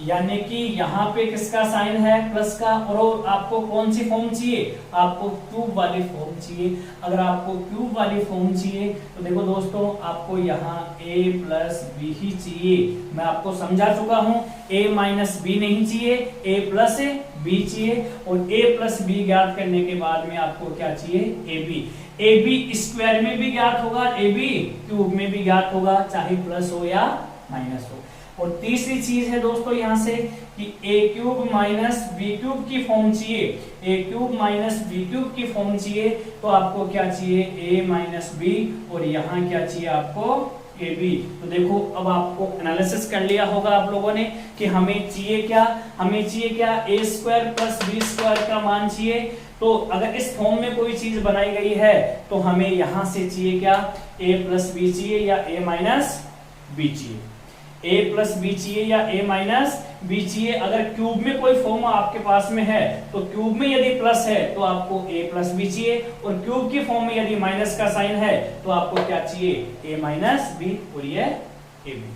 यानी कि यहाँ पे किसका साइन है, प्लस का, और आपको कौन सी फॉर्म चाहिए, आपको क्यूब वाली फॉर्म चाहिए। अगर आपको क्यूब वाली फॉर्म चाहिए तो देखो दोस्तों आपको यहाँ a प्लस बी ही चाहिए। मैं आपको समझा चुका हूँ, a माइनस बी नहीं चाहिए, a प्लस बी चाहिए। और a प्लस बी ज्ञात करने के बाद में आपको क्या चाहिए, a बी स्क्वायर में भी ज्ञात होगा, a बी क्यूब में भी ज्ञात होगा, चाहे प्लस हो या माइनस हो। और तीसरी चीज है दोस्तों यहाँ से कि a cube minus B cube की फॉर्म चाहिए, a cube minus B cube की फॉर्म चाहिए तो आपको क्या चाहिए, a माइनस बी, और यहाँ क्या चाहिए आपको, ए बी। तो देखो अब आपको एनालिसिस कर लिया होगा आप लोगों ने कि हमें चाहिए क्या, हमें चाहिए क्या, ए स्क्वायर प्लस बी स्क्वायर का मान चाहिए। तो अगर इस फॉर्म में कोई चीज बनाई गई है तो हमें यहां से चाहिए क्या, a प्लस बी चाहिए या a माइनस बी चाहिए। ए प्लस बी चाहिए या ए माइनस बी चाहिए। अगर क्यूब में कोई फॉर्म आपके पास में है तो क्यूब में यदि प्लस है तो आपको ए प्लस बी चाहिए, और क्यूब की फॉर्म में यदि माइनस का साइन है तो आपको क्या चाहिए, ए माइनस बी, और ये ए बी।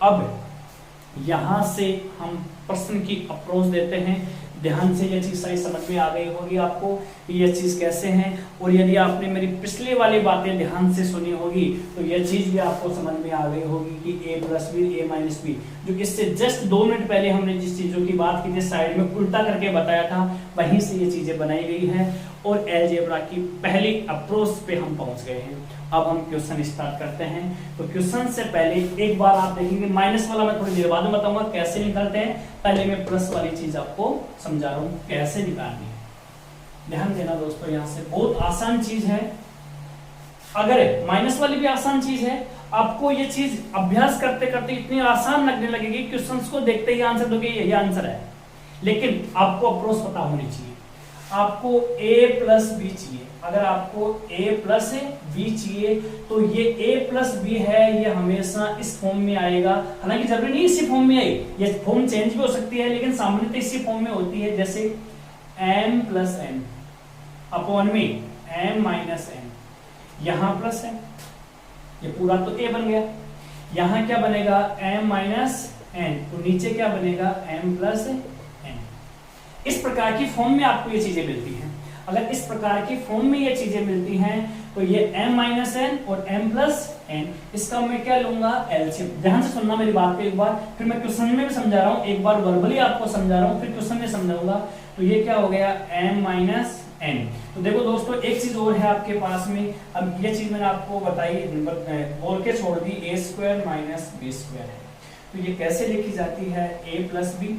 अब यहां से हम प्रश्न की अप्रोच देते हैं। ध्यान से ये चीज सही समझ में आ गई होगी आपको कि ये चीज कैसे है, और यदि आपने मेरी पिछली वाली बातें ध्यान से सुनी होगी तो ये चीज भी आपको समझ में आ गई होगी कि ए प्लस बी ए माइनस बी, जो इससे जस्ट 2 मिनट पहले हमने जिस चीजों की बात की थी साइड में उल्टा करके बताया था, वहीं से ये चीजें बनाई गई है और अलजेब्रा की पहली अप्रोच पे हम पहुंच गए हैं। अब हम क्वेश्चन स्टार्ट करते हैं। तो क्वेश्चन से पहले एक बार आप देखेंगे, माइनस वाला मैं थोड़ी देर बाद में बताऊंगा कैसे निकालते हैं, पहले मैं प्लस वाली चीज आपको समझा रहा हूं कैसे निकालनी है। ध्यान देना दोस्तों, यहां से बहुत आसान चीज है। अगर माइनस वाली भी आसान चीज है, आपको ये चीज अभ्यास करते करते इतनी आसान लगने लगेगी, क्वेश्चंस को देखते ही आंसर दोगे यही आंसर है, लेकिन आपको अप्रोच पता होनी चाहिए। आपको a प्लस बी चाहिए। अगर आपको a प्लस बी चाहिए तो ये a प्लस बी है, ये हमेशा इस फॉर्म में आएगा। हालांकि जरूरी नहीं इसी फॉर्म में आए, ये फॉर्म चेंज भी हो सकती है, लेकिन सामान्यतः इसी फॉर्म में होती है। जैसे m प्लस n अपॉन में m माइनस n, यहां प्लस है, ये पूरा तो a बन गया। यहां क्या बनेगा, m माइनस n, तो नीचे क्या बनेगा, m प्लस n। इस प्रकार की फॉर्म में आपको ये चीजें मिलती हैं। अगर इस प्रकार की फॉर्म में ये चीजें मिलती हैं तो ये m माइनस n और m प्लस n, इसका मैं क्या लूंगा, एलसीएम। ध्यान से सुनना मेरी बात को एक बार, फिर मैं क्वेश्चन में भी समझा रहा हूं, एक बार वर्बली आपको समझा रहा हूं, फिर क्वेश्चन में समझाऊंगा। तो ये क्या हो गया, m माइनस n। तो देखो दोस्तों, एक चीज और है आपके पास में। अब ये चीज मैंने आपको बताई, बोल के छोड़ दी, a square minus B square है। तो ये कैसे लिखी जाती है, a प्लस बी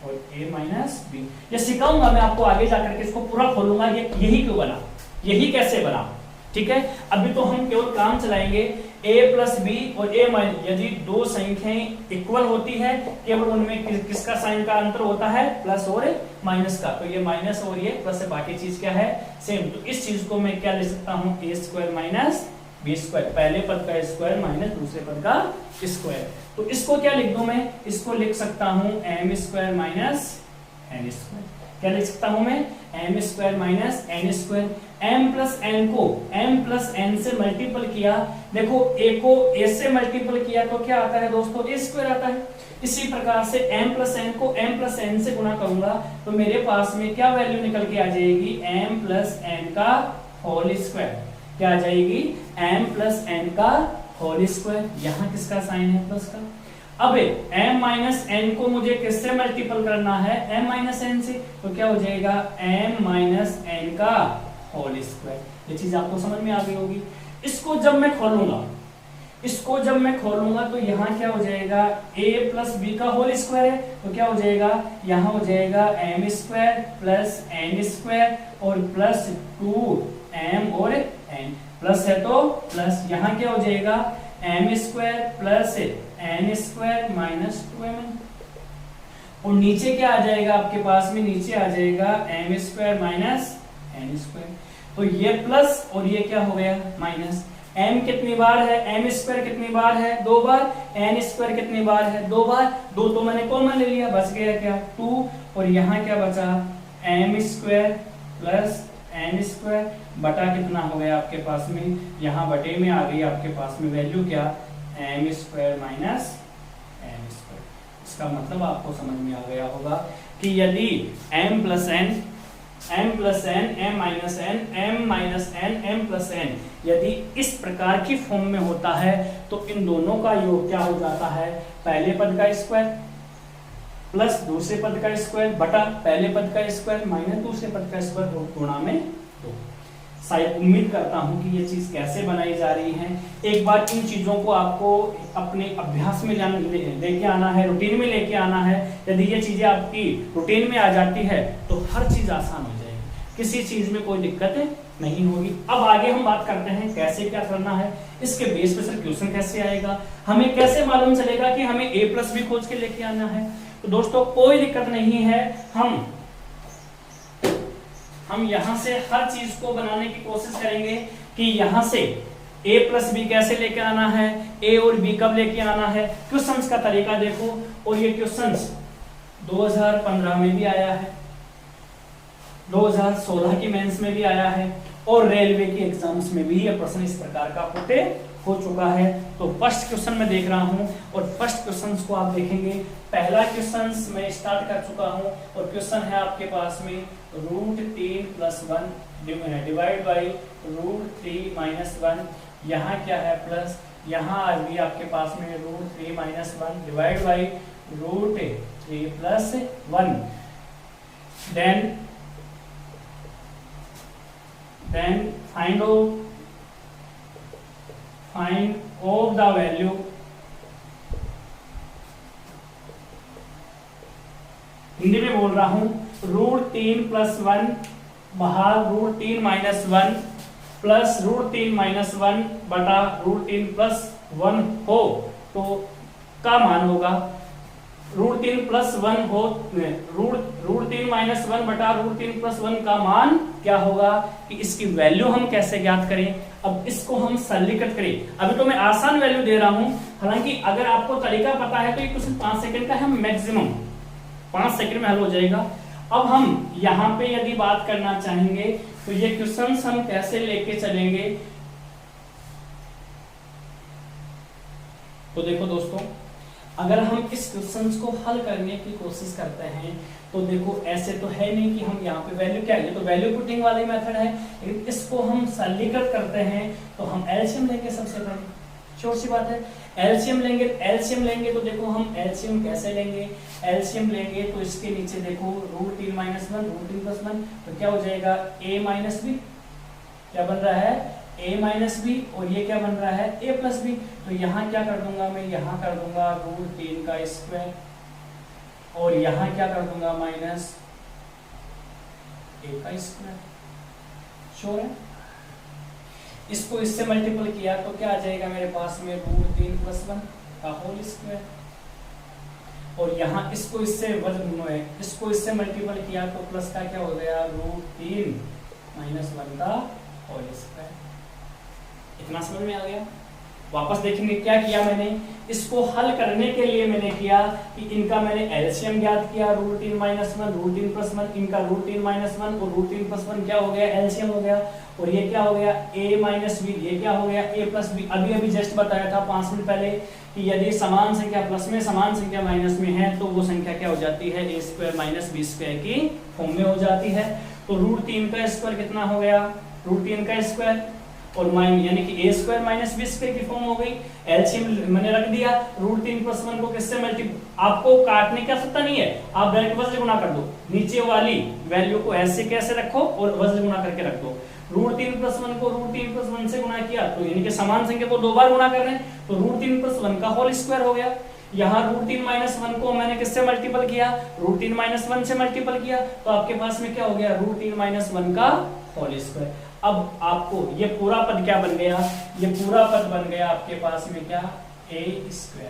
और a माइनस बी। ये सिखाऊंगा मैं आपको आगे जाकर के, इसको पूरा खोलूंगा ये यही क्यों बना, यही कैसे बना, ठीक है। अभी तो हम केवल काम चलाएंगे। a प्लस बी और a माइनस, यदि दो संख्याएं इक्वल होती है, केवल उनमें किसका साइन का अंतर होता है, प्लस और माइनस का। तो ये माइनस और ये प्लस है, बाकी चीज क्या है, सेम। तो इस चीज को मैं क्या लिख सकता हूँ, a square minus B square, पहले पद का स्क्वायर माइनस दूसरे पद का स्क्वायर। तो इसको क्या लिख दूं मैं, इसको लिख सकता हूं m square minus n square. क्या लिख सकता हूं मैं, m square minus n square. m plus n को m प्लस n से मल्टीपल किया, देखो a को a से मल्टीपल किया तो क्या आता है दोस्तों, a स्क्वायर आता है। इसी प्रकार से m प्लस n को m प्लस n से गुणा करूंगा तो मेरे पास में क्या वैल्यू निकल के आ जाएगी, m प्लस n का होल स्क्वायर। क्या आ जाएगी, m प्लस n का होल स्क्वायर। यहाँ किसका साइन है, प्लस का। अब m माइनस n को मुझे किससे मल्टीपल करना है, m माइनस n से, तो क्या हो जाएगा, m माइनस n का होल स्क्वायर। ये चीज आपको समझ में आ गई होगी। इसको जब मैं खोलूंगा तो यहाँ क्या हो जाएगा, a प्लस बी का होल स्क्वायर है, तो क्या हो जाएगा, यहाँ हो जाएगा m square plus n square और प्लस 2m और n, प्लस है तो प्लस, यहाँ क्या हो जाएगा, m square plus n square minus 2m, और नीचे क्या आ जाएगा आपके पास में, नीचे आ जाएगा m square minus n square. तो ये प्लस और ये क्या हो गया, माइनस। m कितनी बार है, m स्क्वायर कितनी बार है, 2 बार। n स्क्वायर कितनी बार है, 2 बार। 2 तो मैंने कॉमन ले लिया, बच गया क्या, 2, और यहाँ क्या बचा, m square plus n square बटा कितना हो गया आपके पास में, यहाँ बटे में आ गई आपके पास में वैल्यू क्या, m square minus n square. इसका मतलब आपको समझ में आ गया होगा कि यदि m plus n, m plus n, m minus n, m minus n, m plus n यदि इस प्रकार की फॉर्म में होता है तो इन दोनों का योग क्या हो जाता है, पहले पद का स्क्वायर प्लस दूसरे पद का स्क्वायर बटा पहले पद का स्क्वायर माइनस दूसरे पद का स्क्वायर, गुणा में 2। शायद उम्मीद करता हूं कि ये चीज कैसे बनाई जा रही है। एक बार इन चीजों को आपको अपने अभ्यास में लेके आना है, रूटीन में लेके आना है। यदि ये चीजें आपकी रूटीन में आ जाती है तो हर चीज आसान हो जाएगी, किसी चीज में कोई दिक्कत नहीं होगी। अब आगे हम बात करते हैं कैसे क्या करना है, इसके बेस पे सर क्वेश्चन कैसे आएगा, हमें कैसे मालूम चलेगा कि हमें a प्लस बी खोज के लेके आना है। तो दोस्तों कोई दिक्कत नहीं है, हम यहां से हर चीज को बनाने की कोशिश करेंगे कि यहां से ए प्लस बी कैसे लेके आना है, ए और बी कब लेके आना है, क्वेश्चंस का तरीका देखो। और ये क्वेश्चंस 2015 में भी आया है, 2016 की मेंस में भी आया है, और रेलवे के एग्जाम्स में भी ये प्रश्न इस प्रकार का पुट हो चुका है। तो फर्स्ट क्वेश्चन मैं देख रहा हूं, और फर्स्ट क्वेश्चन को आप देखेंगे। पहला क्वेश्चन मैं स्टार्ट कर चुका हूं, और क्वेश्चन है आपके पास में √3 + 1 डिवाइड बाई √3 - 1। यहाँ क्या है प्लस, यहाँ आ गई आपके पास में √3 - 1 divide by √3 + 1। then find of the value Hindi में बोल रहा हूं, √3 + 1 भाग √3 - 1 प्लस √3 - 1 बटा √3 + 1 हो तो का मान होगा √3 + 1 हो, √3 - 1 बटा √3 + 1 का मान क्या होगा कि इसकी वैल्यू हम कैसे ज्ञात करें। अब इसको हम सरलीकृत करें। अभी तो मैं आसान वैल्यू दे रहा हूं, हालांकि अगर आपको तरीका पता है तो ये क्वेश्चन 5 सेकंड का है, मैक्सिमम 5 सेकंड में हल हो जाएगा। अब हम यहाँ पे यदि बात करना चाहेंगे तो ये क्वेश्चंस हम कैसे लेके चलेंगे। तो देखो दोस्तों, अगर हम इस क्वेश्चंस को हल करने की कोशिश करते हैं तो देखो ऐसे तो है नहीं कि हम यहाँ पे वैल्यू क्या है, ये तो वैल्यू पुटिंग वाली मेथड है, लेकिन इसको हम सरलीकृत करते हैं तो हम एलसीएम लेंगे। सबसे पहले छोटी सी बात है, एलसीएम लेंगे। एलसीएम लेंगे तो देखो हम एलसीएम कैसे लेंगे, एलसीएम लेंगे तो इसके नीचे देखो √3 - 1 √3 + 1 तो क्या हो जाएगा a - b, क्या बन रहा है a - b, और ये क्या बन रहा है a + b। तो यहाँ क्या कर दूंगा मैं, यहाँ कर दूंगा √3² और यहाँ क्या कर दूंगा -a²। श्योर है। इसको इससे मल्टीपल किया तो क्या आ जाएगा मेरे पास में √3 + 1 का होल स्क्वायर, और यहाँ इसको इससे इसको इससे मल्टीपल किया तो प्लस का क्या हो गया √3 - 1 का होल स्क्वायर। इतना समझ में आ गया। वापस देखेंगे क्या किया मैंने, इसको हल करने के लिए मैंने किया कि इनका मैंने एलसीएम ज्ञात किया √3 - 1 √3 + 1, इनका √3 - 1 और √3 + 1 क्या हो गया एलसीएम हो गया, और ये क्या हो गया a - b, ये क्या हो गया a + b। अभी जस्ट बताया था 5 मिनट पहले कि यदि समान संख्या प्लस में समान संख्या माइनस में है तो वो संख्या क्या हो जाती है a² - b² की फॉर्म में हो जाती है। तो √3 का स्क्वायर कितना हो गया, √3 का स्क्वायर और यानी कि a² - b² की फॉर्म हो गई। एलसीएम मैंने रख दिया, √3 + 1 को किससे आपको काटने की आवश्यकता नहीं है, आप डायरेक्ट वज्र गुणा कर दो, नीचे वाली वैल्यू को ऐसे कैसे रखो और वज्र गुणा करके रख दो। √3 + 1 को √3 + 1 से गुणा किया तो यानी कि समान संख्या को 2 बार गुणा कर रहे हैं तो √3 + 1 का होल स्क्वायर हो गया। यहाँ √3 - 1 को मैंने किससे मल्टीपल किया, √3 - 1 से मल्टीपल किया तो आपके पास में क्या हो गया √3 - 1 का होल स्क्वायर। अब आपको ये पूरा पद क्या बन गया, ये पूरा पद बन गया आपके पास में क्या a²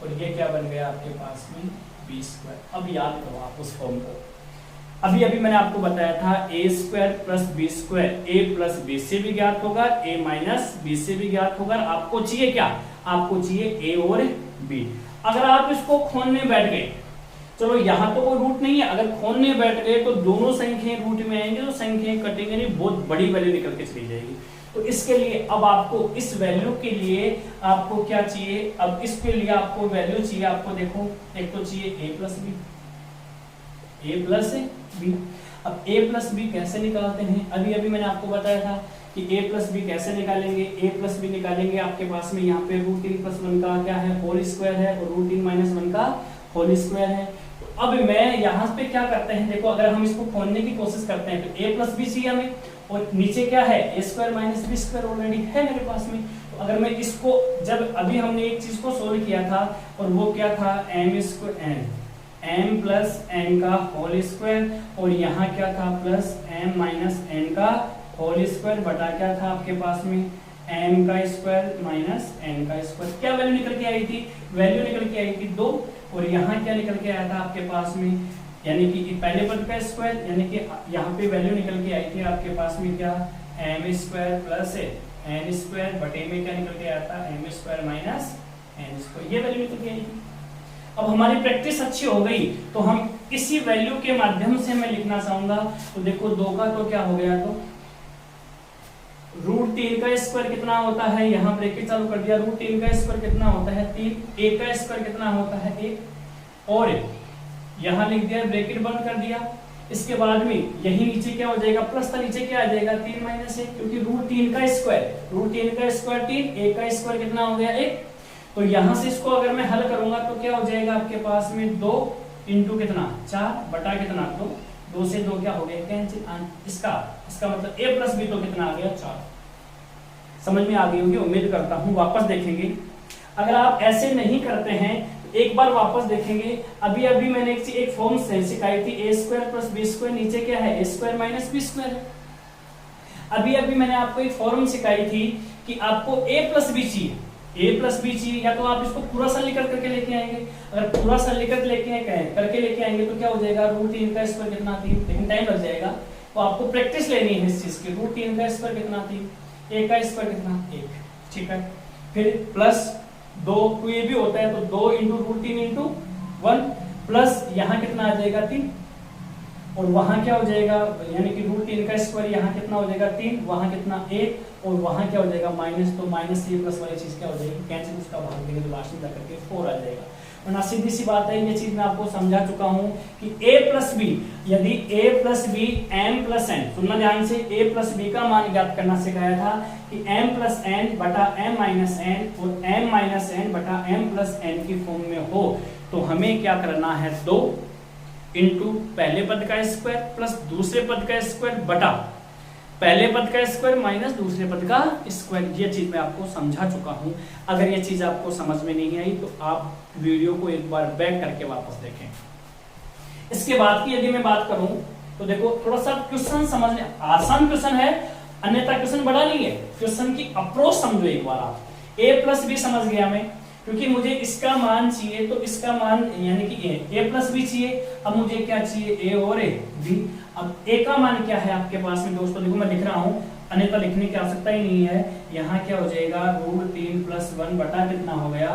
और ये क्या बन गया आपके पास में b²। अब याद करो आप उस फॉर्म को, अभी मैंने आपको बताया था a² + b², a + b से भी ज्ञात होगा, a - b से भी ज्ञात होगा। आपको चाहिए क्या, आपको चाहिए a और b। अगर आप इसको खोलने बैठ गए, चलो यहाँ तो कोई रूट नहीं है, अगर खोलने बैठ गए तो दोनों संख्याएं रूट में आएंगे तो संख्याएं कटेंगे नहीं, बहुत बड़ी वैल्यू निकल के चली जाएगी। तो इसके लिए अब आपको इस वैल्यू के लिए आपको क्या चाहिए, अब इसके लिए आपको वैल्यू चाहिए, आपको देखो एक तो चाहिए a + b, अब a + b कैसे निकालते हैं, अभी मैंने आपको बताया था कि a + b कैसे निकालेंगे। a + b निकालेंगे आपके पास में यहाँ पे √3 + 1 का क्या है होल स्क्वायर है और √3 - 1 का होल स्क्वायर है। अब मैं यहाँ पे क्या करते हैं, देखो अगर हम इसको खोलने की कोशिश करते हैं तो a + b चाहिए हमें, और नीचे क्या है a² - b² ऑलरेडी है मेरे पास में। तो अगर मैं इसको, जब अभी हमने एक चीज को सोल्व किया था और वो क्या था m + n का होल स्क्वायर, और यहाँ क्या था प्लस m - n का होल स्क्वायर बटा क्या था आपके पास में m का स्क्वायर - n का स्क्वायर। क्या वैल्यू निकल के आई थी, वैल्यू निकल के आई थी 2, और यहाँ क्या निकल के आया था आपके पास में, यानी कि पहले पद का स्क्वायर, यानी कि यहाँ पे वैल्यू निकल के आई थी आपके पास में क्या m² + एन स्क्वायर बटे में क्या निकल के आता है M square minus N square, ये वैल्यू निकल के आएगी। अब हमारी प्रैक्टिस अच्छी हो गई तो हम इसी वैल्यू के माध्यम से मैं लिखना चाहूंगा। तो देखो 2 का तो क्या हो गया, तो रूट 3 का स्क्वायर कितना होता है, यहाँ ब्रैकेट चालू कर दिया, रूट 3 का स्क्वायर कितना होता है 3, 1 का स्क्वायर कितना होता है 1, और यहाँ लिख दिया ब्रैकेट बंद कर दिया। इसके बाद में यही नीचे क्या हो जाएगा, प्लस था, नीचे क्या आ जाएगा 3 माइनस 1, क्योंकि रूट 3 का स्क्वायर 3, 1 का स्क्वायर कितना हो गया 1। तो यहां से इसको अगर मैं हल करूंगा तो क्या हो जाएगा आपके पास में 2 इंटू कितना 4 बटा कितना 2 से 2 क्या हो गया कैंसिल। इसका मतलब a प्लस बी तो कितना आ गया 4। समझ में आ गई होगी उम्मीद करता हूं। वापस देखेंगे, अगर आप ऐसे नहीं करते हैं तो एक बार वापस देखेंगे। अभी मैंने एक फॉर्म से सिखाई थी a square plus B square, नीचे क्या है a square minus B square है। अभी मैंने आपको एक फॉर्म सिखाई थी कि आपको a प्लस बी चाहिए, या तो आप इसको पूरा सरलीकृत करके लेके आएंगे। अगर पूरा सरलीकृत करके लेके आएंगे तो क्या हो जाएगा, रूट 3 का स्क्वायर कितना 3, लेकिन टाइम लग जाएगा तो आपको प्रैक्टिस लेनी है इस चीज की। रूट 3 का स्क्वायर कितना 3, 1 का स्क्वायर कितना 1, ठीक है। फिर प्लस 2 तो ये भी होता है, तो 2 इंटू रूट 3 इंटू 1 प्लस यहाँ कितना आ जाएगा 3, और वहां क्या हो जाएगा, यानी कि रूट 3 का स्क्वायर यहाँ कितना हो जाएगा 3, वहां कितना 1, और वहां क्या हो जाएगा माइनस, तो माइनस से प्लस वाली चीज क्या हो जाएगी कैंसिल, उसका भाग देंगे तो लास्ट में जाकर के 4 आ जाएगा। वरना सीधी सी बात है, ये चीज मैं आपको समझा चुका हूं कि a प्लस बी, यदि a plus B m plus n, सुनना ध्यान से, a प्लस बी का मान ज्ञात करना सिखाया था कि m प्लस n बटा m माइनस n और m माइनस n बटा m प्लस n की फॉर्म में हो तो हमें क्या करना है, 2 इंटू पहले पद का स्क्वायर प्लस दूसरे पद का स्क्वायर बटा पहले पद का स्क्वायर माइनस दूसरे पद का स्क्वायर। ये चीज मैं आपको समझा चुका हूं। अगर ये चीज आपको समझ में नहीं आई तो आप वीडियो को एक बार बैक करके वापस देखें। इसके बाद की यदि मैं बात करूं तो देखो थोड़ा सा क्वेश्चन समझने आसान क्वेश्चन है, अन्यथा क्वेश्चन बड़ा नहीं है। क्वेश्चन की अप्रोच समझो एक बार आप। a प्लस बी समझ गया मैं, क्योंकि मुझे इसका मान चाहिए तो इसका मान यानी कि a प्लस बी चाहिए। अब मुझे क्या चाहिए, a और b। अब a का मान क्या है आपके पास में दोस्तों, देखो मैं लिख रहा हूं, अन्यथा लिखने की आवश्यकता ही नहीं है। यहाँ क्या हो जाएगा, रूट 3 प्लस 1 बटा कितना हो गया,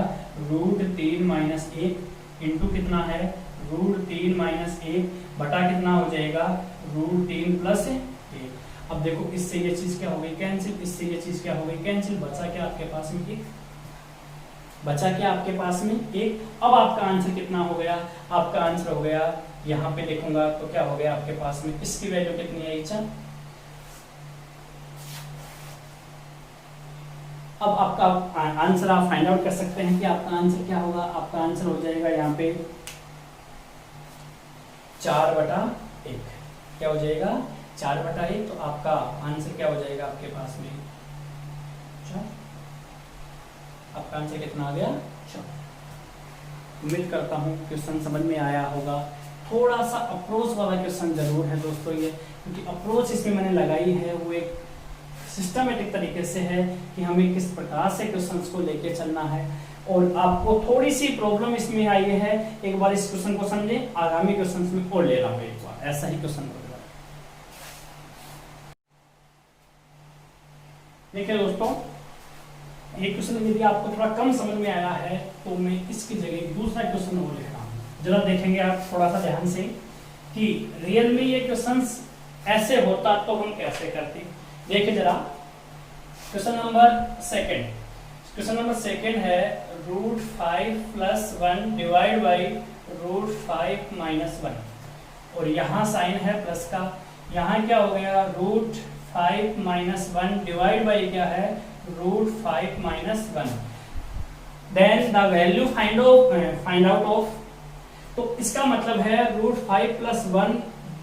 रूट 3 माइनस 1 इंटू कितना है, रूट 3 माइनस 1 बटा कितना हो जाएगा, रूट 3 प्लस 1। अब देखो इससे ये चीज क्या हो गई कैंसिल, इससे ये चीज क्या हो गई कैंसिल, बचा क्या आपके पास में 1, बचा क्या आपके पास में 1। अब आपका आंसर कितना हो गया, आपका आंसर हो गया, यहाँ पे देखूंगा तो क्या हो गया आपके पास में, इसकी वैल्यू कितनी है 4। अब आपका आंसर आप फाइंड आउट कर सकते हैं कि आपका आंसर क्या होगा। आपका आंसर हो जाएगा यहाँ पे 4/1, क्या हो जाएगा 4/1। तो आपका आंसर क्या हो जाएगा आपके पास में 4। आपका आंसर कितना आ गया 4। उम्मीद करता हूँ क्वेश्चन समझ में आया होगा। थोड़ा सा अप्रोच वाला क्वेश्चन जरूर है दोस्तों ये, क्योंकि अप्रोच इसमें मैंने लगाई है वो एक सिस्टमेटिक तरीके से है कि हमें किस प्रकार से क्वेश्चंस को लेके चलना है। और आपको थोड़ी सी प्रॉब्लम इसमें आई है, एक बार इस क्वेश्चन को समझें, आगामी क्वेश्चंस में और ले रहा हूँ एक बार ऐसा ही क्वेश्चन होगा। देखिए दोस्तों, ये क्वेश्चन यदि आपको थोड़ा कम समझ में आया है तो मैं इसकी जगह दूसरा क्वेश्चन और लिख रहा हूँ। जरा देखेंगे आप थोड़ा सा ध्यान से कि रियल में ये क्वेश्चंस ऐसे होता तो हम कैसे करते। देखिए जरा question number second, question number second है root 5 plus 1 divide by root 5 minus 1, और यहाँ साइन है प्लस का। यहाँ क्या हो गया, रूट 5 माइनस 1 डिवाइड बाई क्या है, root 5 minus 1। Then the value find out of, तो इसका मतलब है root 5 plus 1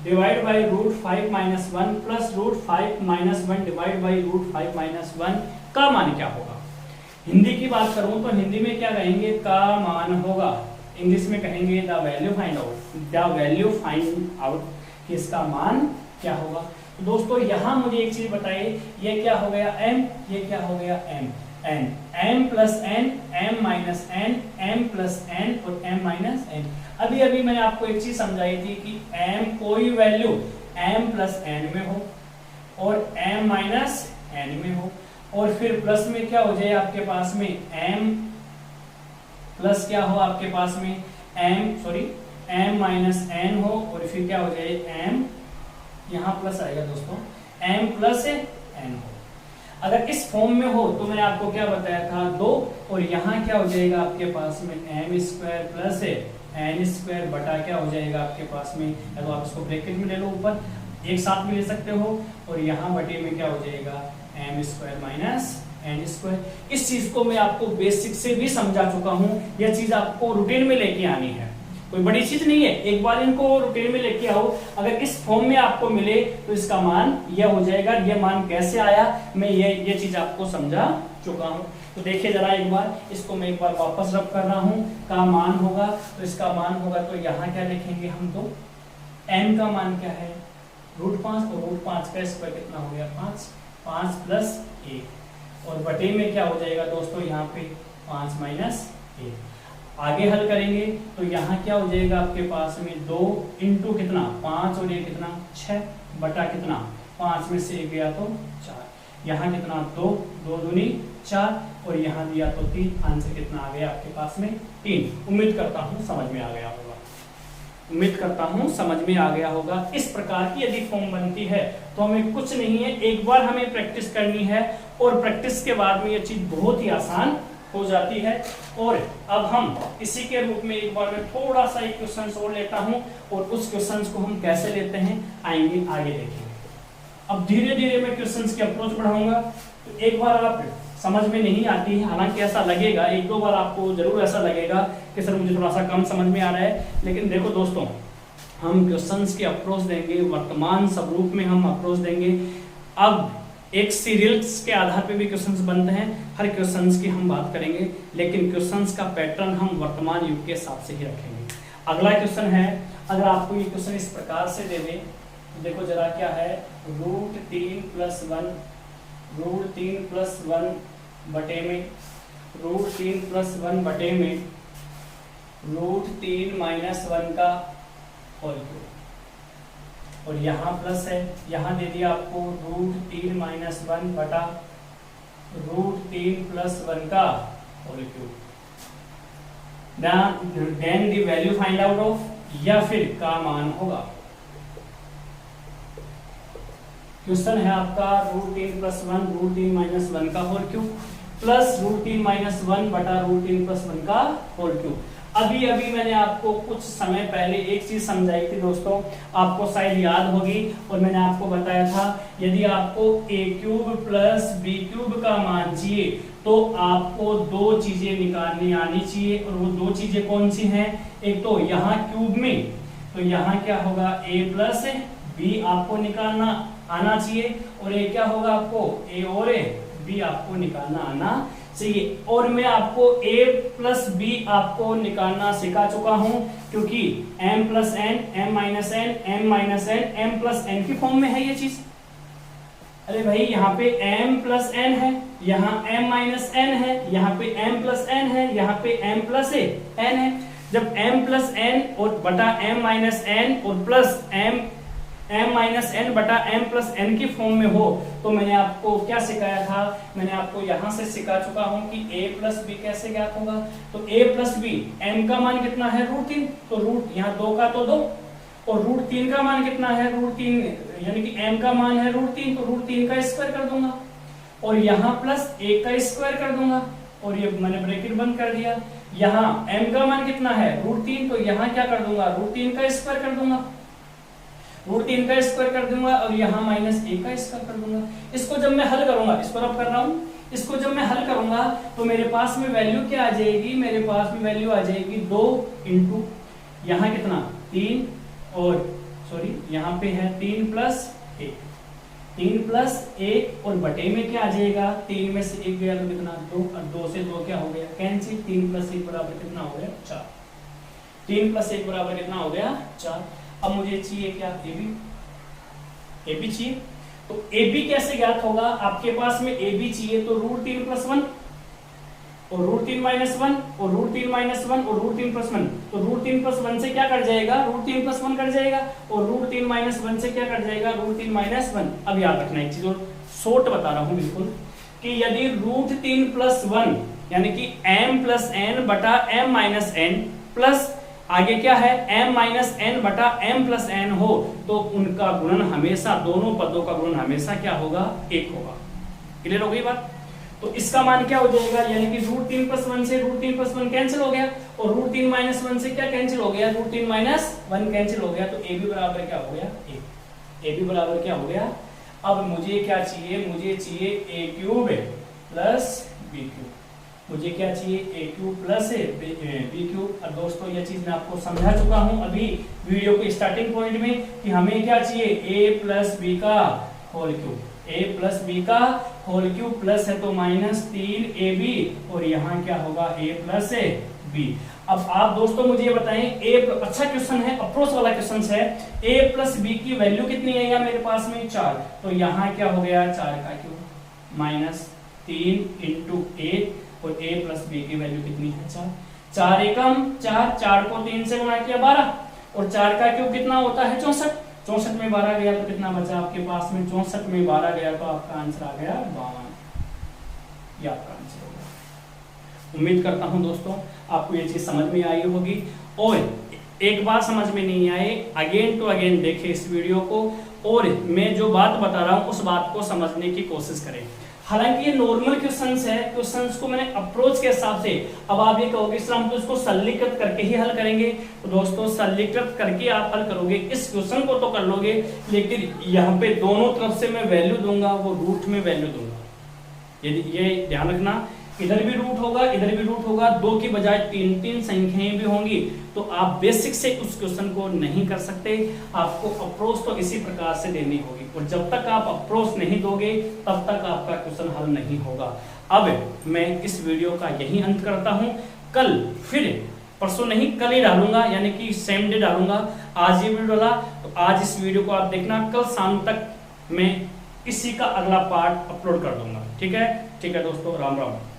divide by root 5 minus 1 plus root 5 minus 1 divide by root 5 minus 1 का मान क्या होगा। हिंदी की बात करूं तो हिंदी में क्या कहेंगे, का मान होगा। इंग्लिश में कहेंगे the value find out, the value find out कि इसका मान क्या होगा। तो दोस्तों यहाँ मुझे एक चीज बताइए, ये क्या हो गया m, ये क्या हो गया m, m plus n, m minus n, m plus n और m माइनस n। अभी मैंने आपको एक चीज समझाई थी कि m कोई वैल्यू m प्लस n में हो और m माइनस n में हो। और फिर प्लस में क्या हो जाए आपके पास में m प्लस क्या हो आपके पास में m माइनस n हो, और फिर क्या हो जाए m, यहाँ प्लस आएगा दोस्तों, m प्लस n हो। अगर इस फॉर्म में हो तो मैंने आपको क्या बताया था 2, और यहाँ क्या हो जाएगा आपके पास में m square plus n square बटा क्या हो जाएगा आपके पास में, या तो आप इसको ब्रैकेट में ले लो ऊपर, एक साथ भी ले सकते हो, और यहाँ बटे में क्या हो जाएगा m square minus n square. इस चीज को मैं आपको बेसिक से भी समझा चुका हूँ, यह चीज आपको रूटीन में लेके आनी है, कोई बड़ी चीज नहीं है। एक बार इनको रूटीन में लेके आओ, अगर इस फॉर्म में आपको मिले तो इसका मान यह हो जाएगा। यह मान कैसे आया मैं ये चीज आपको समझा चुका हूँ। तो देखिए जरा एक बार, इसको मैं एक बार वापस रब कर रहा हूँ। का मान होगा तो इसका मान होगा तो यहाँ क्या लिखेंगे हम, तो n का मान क्या है √5, तो √5 का स्क्वायर कितना हो गया 5 प्लस 1, और बटे में क्या हो जाएगा दोस्तों यहाँ पे 5 माइनस 1। आगे हल करेंगे तो यहाँ क्या हो जाएगा आपके पास में 2 इंटू कितना 5 और ये कितना 6 बटा कितना 5 में से 1 गया तो 4, यहाँ कितना 2 दूनी 4, और यहाँ दिया तो 3, आंसर कितना आ गया आपके पास में 3। उम्मीद करता हूँ समझ में आ गया होगा, उम्मीद करता हूँ समझ में आ गया होगा। इस प्रकार की यदि फॉर्म बनती है तो हमें कुछ नहीं है, एक बार हमें प्रैक्टिस करनी है, और प्रैक्टिस के बाद में ये चीज बहुत ही आसान हो जाती है। और अब हम इसी के रूप में एक बार मैं थोड़ा सा एक क्वेश्चन और लेता हूं, और उस क्वेश्चन को हम कैसे लेते हैं आएंगे आगे देखेंगे। अब धीरे धीरे मैं क्वेश्चन की अप्रोच बढ़ाऊंगा, तो एक बार आप समझ में नहीं आती है, हालांकि ऐसा लगेगा, एक दो बार आपको जरूर ऐसा लगेगा कि सर मुझे थोड़ा सा कम समझ में आ रहा है, लेकिन देखो दोस्तों हम क्वेश्चंस की अप्रोच देंगे, वर्तमान स्वरूप में हम अप्रोच देंगे। अब एक सीरियल्स के आधार पे भी क्वेश्चंस बनते हैं, हर क्वेश्चंस की हम बात करेंगे, लेकिन क्वेश्चंस का पैटर्न हम वर्तमान युग के हिसाब से ही रखेंगे। अगला क्वेश्चन है, अगर आपको ये क्वेश्चन इस प्रकार से दे दे तो देखो जरा क्या है, √3 + 1 √3 + 1 बटे में √3 + 1 बटे में √3 - 1 का होल क्यूब, और यहाँ प्लस है, यहाँ दे दिया आपको √3 - 1 बटा √3 + 1 का whole cube. Then the value find out of, या फिर का मान होगा। क्वेश्चन है आपका √3 + 1 √3 - 1 का होल क्यूब प्लस √3 - 1 बटा √3 + 1 का होल क्यूब। अभी मैंने आपको कुछ समय पहले एक चीज समझाई थी दोस्तों, आपको शायद याद होगी, और मैंने आपको बताया था यदि आपको a³ + b³ का मान चाहिए तो आपको दो चीजें निकालनी आनी चाहिए, और वो दो चीजें कौन सी हैं, एक तो यहाँ क्यूब में, तो यहाँ क्या होगा a + b आपको निकालना आना चाहिए, और ये क्या होगा आपको a और b आपको निकालना आना चाहिए। और मैं आपको a + b आपको निकालना सिखा चुका हूं, क्योंकि m + n m - n m - n m + n की फॉर्म में है ये चीज। अरे भाई यहाँ पे m + n है, यहाँ m - n है, यहाँ पे m + n है, यहाँ पे m + n है। जब m + n और बटा m - n और प्लस m - n बटा m + n की फॉर्म में हो तो मैंने आपको क्या सिखाया था, मैंने आपको यहां से सिखा चुका हूं कि a + b कैसे ज्ञात होगा। तो a + b, m का मान कितना है √3, तो रूट यहाँ 2 का तो 2, और √3 का मान कितना है √3, यानी कि m का मान है √3, तो √3 का स्क्वायर कर दूंगा, और यहाँ प्लस 1 का स्क्वायर कर दूंगा, और ये मैंने ब्रैकेट बंद कर दिया। यहाँ m का मान कितना है √3, तो यहाँ क्या कर दूंगा √3 का स्क्वायर कर दूंगा, √3 का स्क्वायर कर दूंगा, और यहाँ -1 का स्क्वायर कर दूंगा। इसको जब मैं हल करूंगा, इसको रब कर रहा हूं, इसको जब मैं हल करूंगा तो मेरे पास में वैल्यू क्या आ जाएगी, मेरे पास में वैल्यू आ जाएगी 2 इंटू यहाँ कितना 3, और सॉरी यहाँ पे है 3 + 1, 3 + 1, और बटे में क्या आ जाएगा, 3 में से 1 गया तो कितना 2, और 2 से 2 क्या हो गया कैंसिल, 3 + 1 बराबर कितना हो गया 4, 3 + 1 बराबर कितना हो गया 4। अब मुझे चाहिए क्या ए बी चाहिए, तो ए बी कैसे ज्ञात होगा, आपके पास में ए बी चाहिए तो √3 + 1 और √3 - 1 और √3 - 1 और √3 + 1, तो √3 + 1 से क्या कट जाएगा √3 + 1 कट जाएगा, और √3 - 1 से क्या कट जाएगा √3 - 1। अब याद रखना एक चीज और शॉर्ट बता रहा हूं बिल्कुल, कि यदि √3+1 यानी कि m प्लस n बटा m माइनस n प्लस आगे क्या है m माइनस n बटा m प्लस n हो तो उनका गुणन हमेशा, दोनों पदों का गुणन हमेशा क्या होगा, 1 होगा। क्लियर हो गई बात? तो इसका मान क्या हो जाएगा, यानी कि √3+1 से √3+1 कैंसिल हो गया और √3-1 से क्या कैंसिल हो गया, √3-1 कैंसिल हो गया, तो a भी बराबर क्या हो गया, a भी बराबर क्या हो गया। अब मुझे क्या चाहिए, मुझे चाहिए a³ प्लस b³, मुझे क्या चाहिए a³ प्लस b³। और दोस्तों ये चीज मैं आपको समझा चुका हूं अभी वीडियो के स्टार्टिंग पॉइंट में कि हमें क्या चाहिए a प्लस b का whole cube, a plus b का होल क्यूब प्लस है तो -3ab और यहाँ क्या होगा a प्लस b। अब आप दोस्तों मुझे ये बताएं, अच्छा क्वेश्चन है, अप्रोच वाला क्वेश्चन है, a प्लस b की वैल्यू कितनी है मेरे पास में 4, तो यहाँ क्या हो गया 4 का क्यूब -3 इंटू 1 और a प्लस b की वैल्यू कितनी है 4, 4 एकम 4, 4 को 3 से गुणा किया 12 और 4 का क्यूब कितना होता है 64, 64 में 12 गया तो कितना बचा आपके पास में, 64 में 12 गया तो आपका आंसर आ गया 52। ये आपका आंसर होगा। उम्मीद करता हूं दोस्तों आपको ये चीज समझ में आई होगी और एक बार समझ में नहीं आए अगेन टू अगेन देखें इस वीडियो को और मैं जो बात बता रहा हूं उस बात को समझने की कोशिश करें। हालांकि ये नॉर्मल क्वेश्चंस है, क्वेश्चंस को मैंने अप्रोच के हिसाब से, अब आप ये कहोगे सर हम तो इसको सरलीकृत करके ही हल करेंगे, तो दोस्तों सरलीकृत करके आप हल करोगे, इस क्वेश्चन को तो कर लोगे लेकिन यहाँ पे दोनों तरफ से मैं वैल्यू दूंगा, वो रूट में वैल्यू दूंगा। यदि ये ध्यान रखना, इधर भी रूट होगा इधर भी रूट होगा, 2 की बजाय 3 संख्याएं भी होंगी, तो आप बेसिक से उस क्वेश्चन को नहीं कर सकते, आपको अप्रोच तो इसी प्रकार से देनी होगी और जब तक आप अप्रोच नहीं दोगे तब तक आपका क्वेश्चन हल नहीं होगा। अब मैं इस वीडियो का यही अंत करता हूं, कल फिर परसों नहीं कल ही डालूंगा, यानी कि सेम डे डालूंगा। आज ये वीडियो डाला तो आज इस वीडियो को आप देखना, कल शाम तक मैं इसी का अगला पार्ट अपलोड कर दूंगा। ठीक है दोस्तों, राम राम।